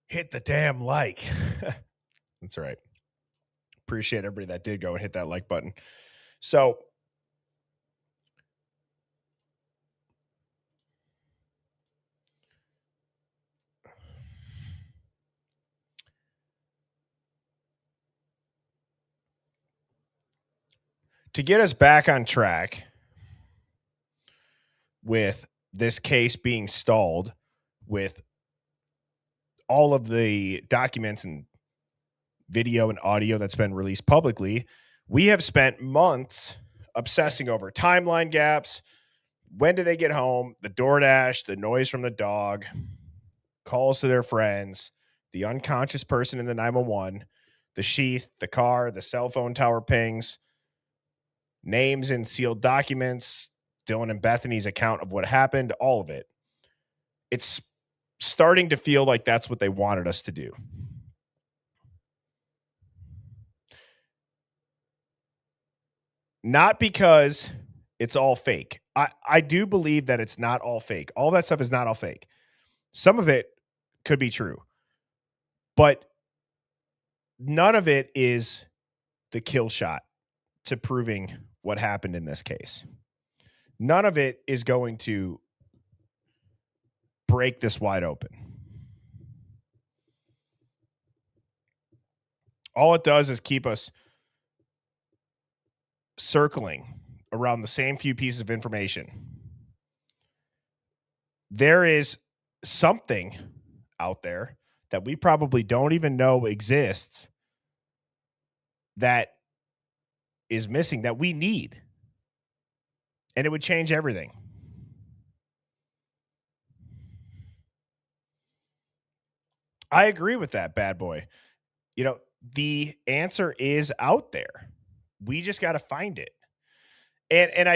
Hit the damn like. That's all right. Appreciate everybody that did go and hit that like button. So, to get us back on track with this case being stalled, with all of the documents and video and audio that's been released publicly, we have spent months obsessing over timeline gaps. When do they get home? The DoorDash, the noise from the dog, calls to their friends, the unconscious person in the 911, the sheath, the car, the cell phone tower pings, names in sealed documents, Dylan and Bethany's account of what happened, all of it. It's starting to feel like that's what they wanted us to do. Not because it's all fake. I do believe that it's not all fake. All that stuff is not all fake. Some of it could be true, but none of it is the kill shot to proving what happened in this case. None of it is going to break this wide open. All it does is keep us circling around the same few pieces of information. There is something out there that we probably don't even know exists that is missing, that we need. And it would change everything. I agree with that, bad boy. You know, the answer is out there. We just got to find it. And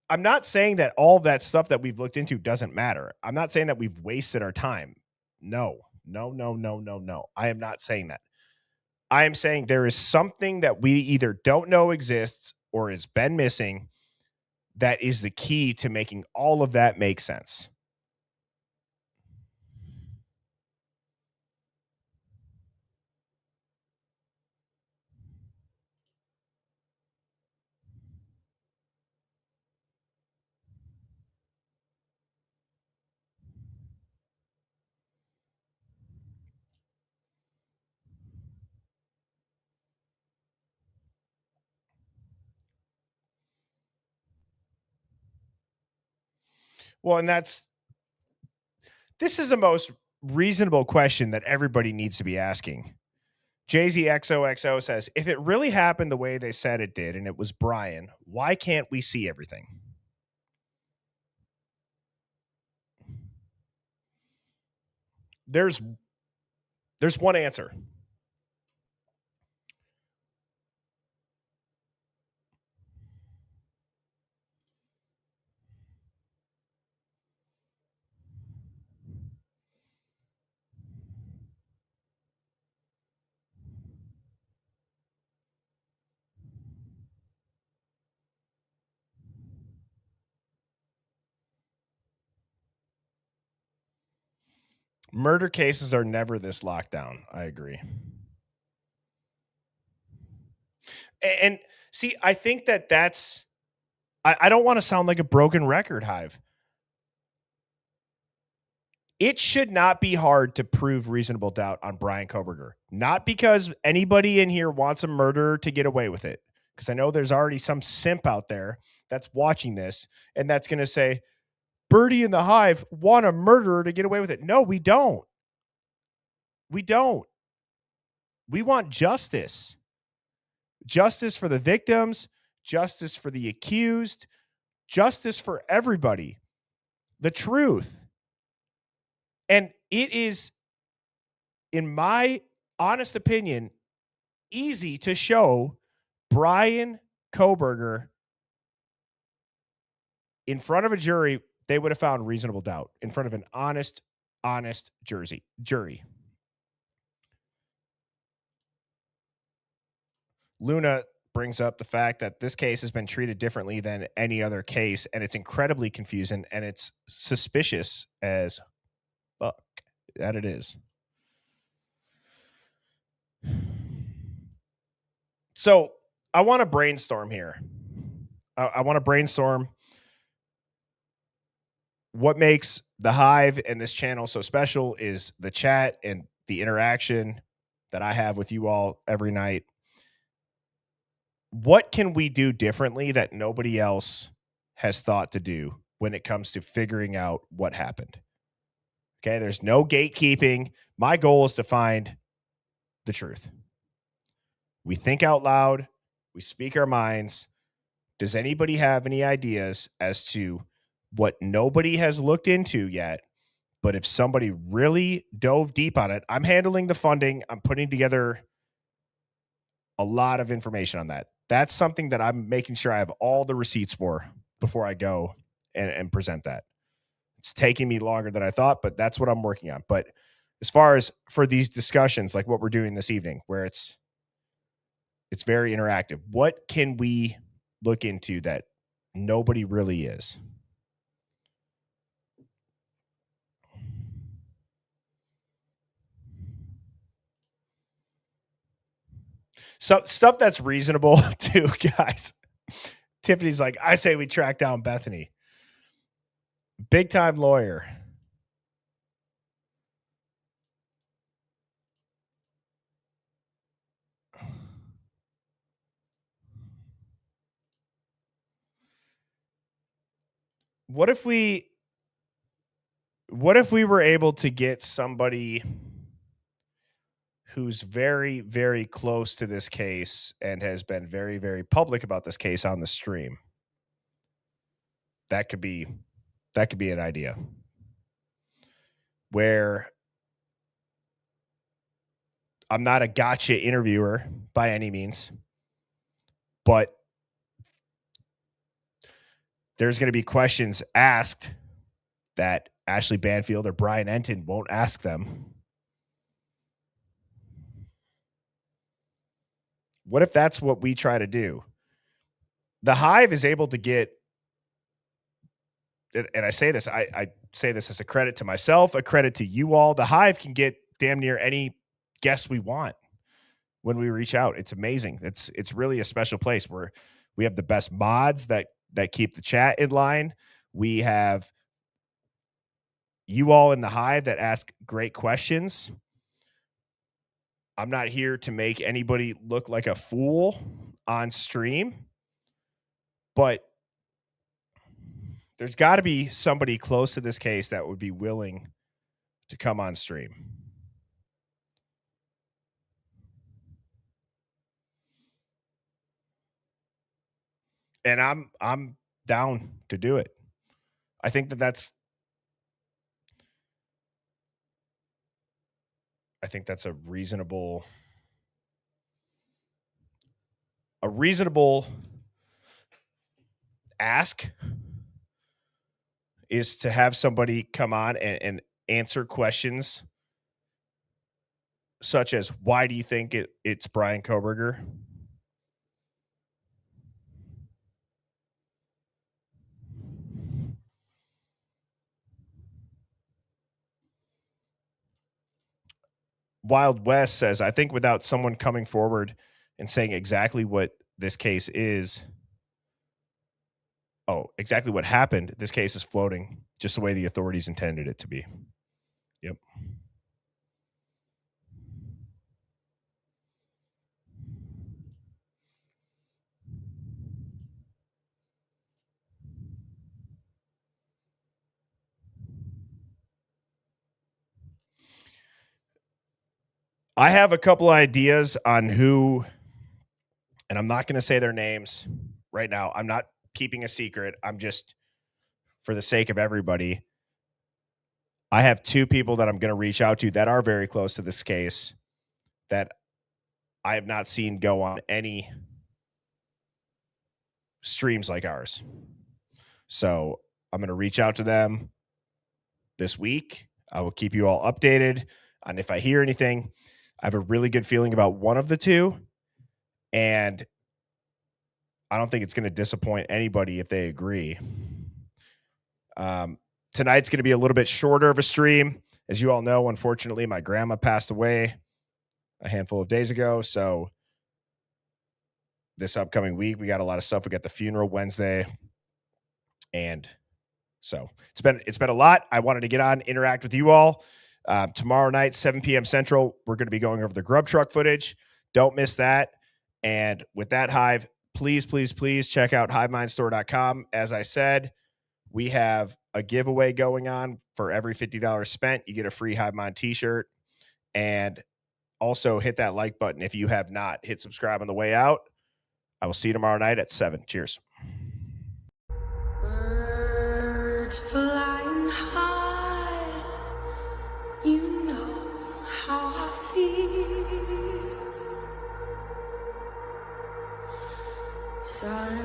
I'm not saying that all that stuff that we've looked into doesn't matter. I'm not saying that we've wasted our time. No. I am not saying that. I am saying there is something that we either don't know exists or has been missing that is the key to making all of that make sense. Well, and this is the most reasonable question that everybody needs to be asking. JZXOXO says, if it really happened the way they said it did and it was Brian, why can't we see everything? There's one answer. Murder cases are never this locked down. I agree. And see, I think that's, I don't want to sound like a broken record, Hive. It should not be hard to prove reasonable doubt on Brian Koberger. Not because anybody in here wants a murderer to get away with it. Because I know there's already some simp out there that's watching this and that's going to say, Birdie and the Hive want a murderer to get away with it. No, we don't. We don't. We want justice. Justice for the victims, justice for the accused, justice for everybody. The truth. And it is, in my honest opinion, easy to show Brian Koberger in front of a jury. They would have found reasonable doubt in front of an honest jury. Luna brings up the fact that this case has been treated differently than any other case, and it's incredibly confusing, and it's suspicious as fuck. That it is. So I want to brainstorm here. I want to brainstorm what makes the Hive and this channel so special is the chat and the interaction that I have with you all every night. What can we do differently that nobody else has thought to do when it comes to figuring out what happened? Okay, there's no gatekeeping. My goal is to find the truth. We think out loud. We speak our minds. Does anybody have any ideas as to what nobody has looked into yet? But if somebody really dove deep on it, I'm handling the funding. I'm putting together a lot of information on that. That's something that I'm making sure I have all the receipts for before I go and present that. It's taking me longer than I thought, but that's what I'm working on. But as far as for these discussions, like what we're doing this evening, where it's very interactive, what can we look into that nobody really is? So stuff that's reasonable too, guys. Tiffany's like, I say we track down Bethany. Big time lawyer. What if we were able to get somebody who's very, very close to this case and has been very, very public about this case on the stream? That could be an idea. Where I'm not a gotcha interviewer by any means, but there's going to be questions asked that Ashley Banfield or Brian Enton won't ask them. What if that's what we try to do? The Hive is able to get, and I say this, I say this as a credit to myself, a credit to you all. The Hive can get damn near any guest we want when we reach out. It's amazing. It's really a special place where we have the best mods that keep the chat in line. We have you all in the Hive that ask great questions. I'm not here to make anybody look like a fool on stream, but There's got to be somebody close to this case that would be willing to come on stream. And I'm down to do it. I think that's a reasonable ask, is to have somebody come on and answer questions such as, why do you think it's Brian Koberger? Wild West says, I think without someone coming forward and saying exactly what this case is, exactly what happened, this case is floating just the way the authorities intended it to be. Yep. I have a couple ideas on who, and I'm not going to say their names right now. I'm not keeping a secret. I'm just, for the sake of everybody, I have two people that I'm going to reach out to that are very close to this case that I have not seen go on any streams like ours. So I'm going to reach out to them this week. I will keep you all updated on if I hear anything. I have a really good feeling about one of the two, and I don't think it's going to disappoint anybody if they agree. Tonight's going to be a little bit shorter of a stream. As you all know, unfortunately, my grandma passed away a handful of days ago. So this upcoming week, we got a lot of stuff. We got the funeral Wednesday. And so it's been a lot. I wanted to get on, interact with you all. Tomorrow night, 7 p.m. Central, we're going to be going over the grub truck footage. Don't miss that. And with that, Hive, please, please, please check out hivemindstore.com. As I said, we have a giveaway going on. For every $50 spent, you get a free Hive Mind t-shirt. And also hit that like button if you have not. Hit subscribe on the way out. I will see you tomorrow night at 7. Cheers. Birds flying high, you know how I feel. Sun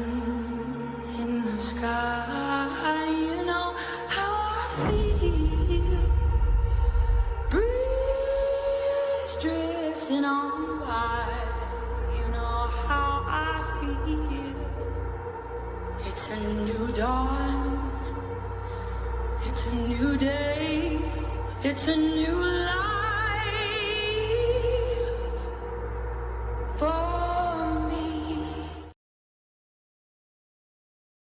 in the sky, you know how I feel. Breeze drifting on by, you know how I feel. It's a new dawn, it's a new day, it's a new life.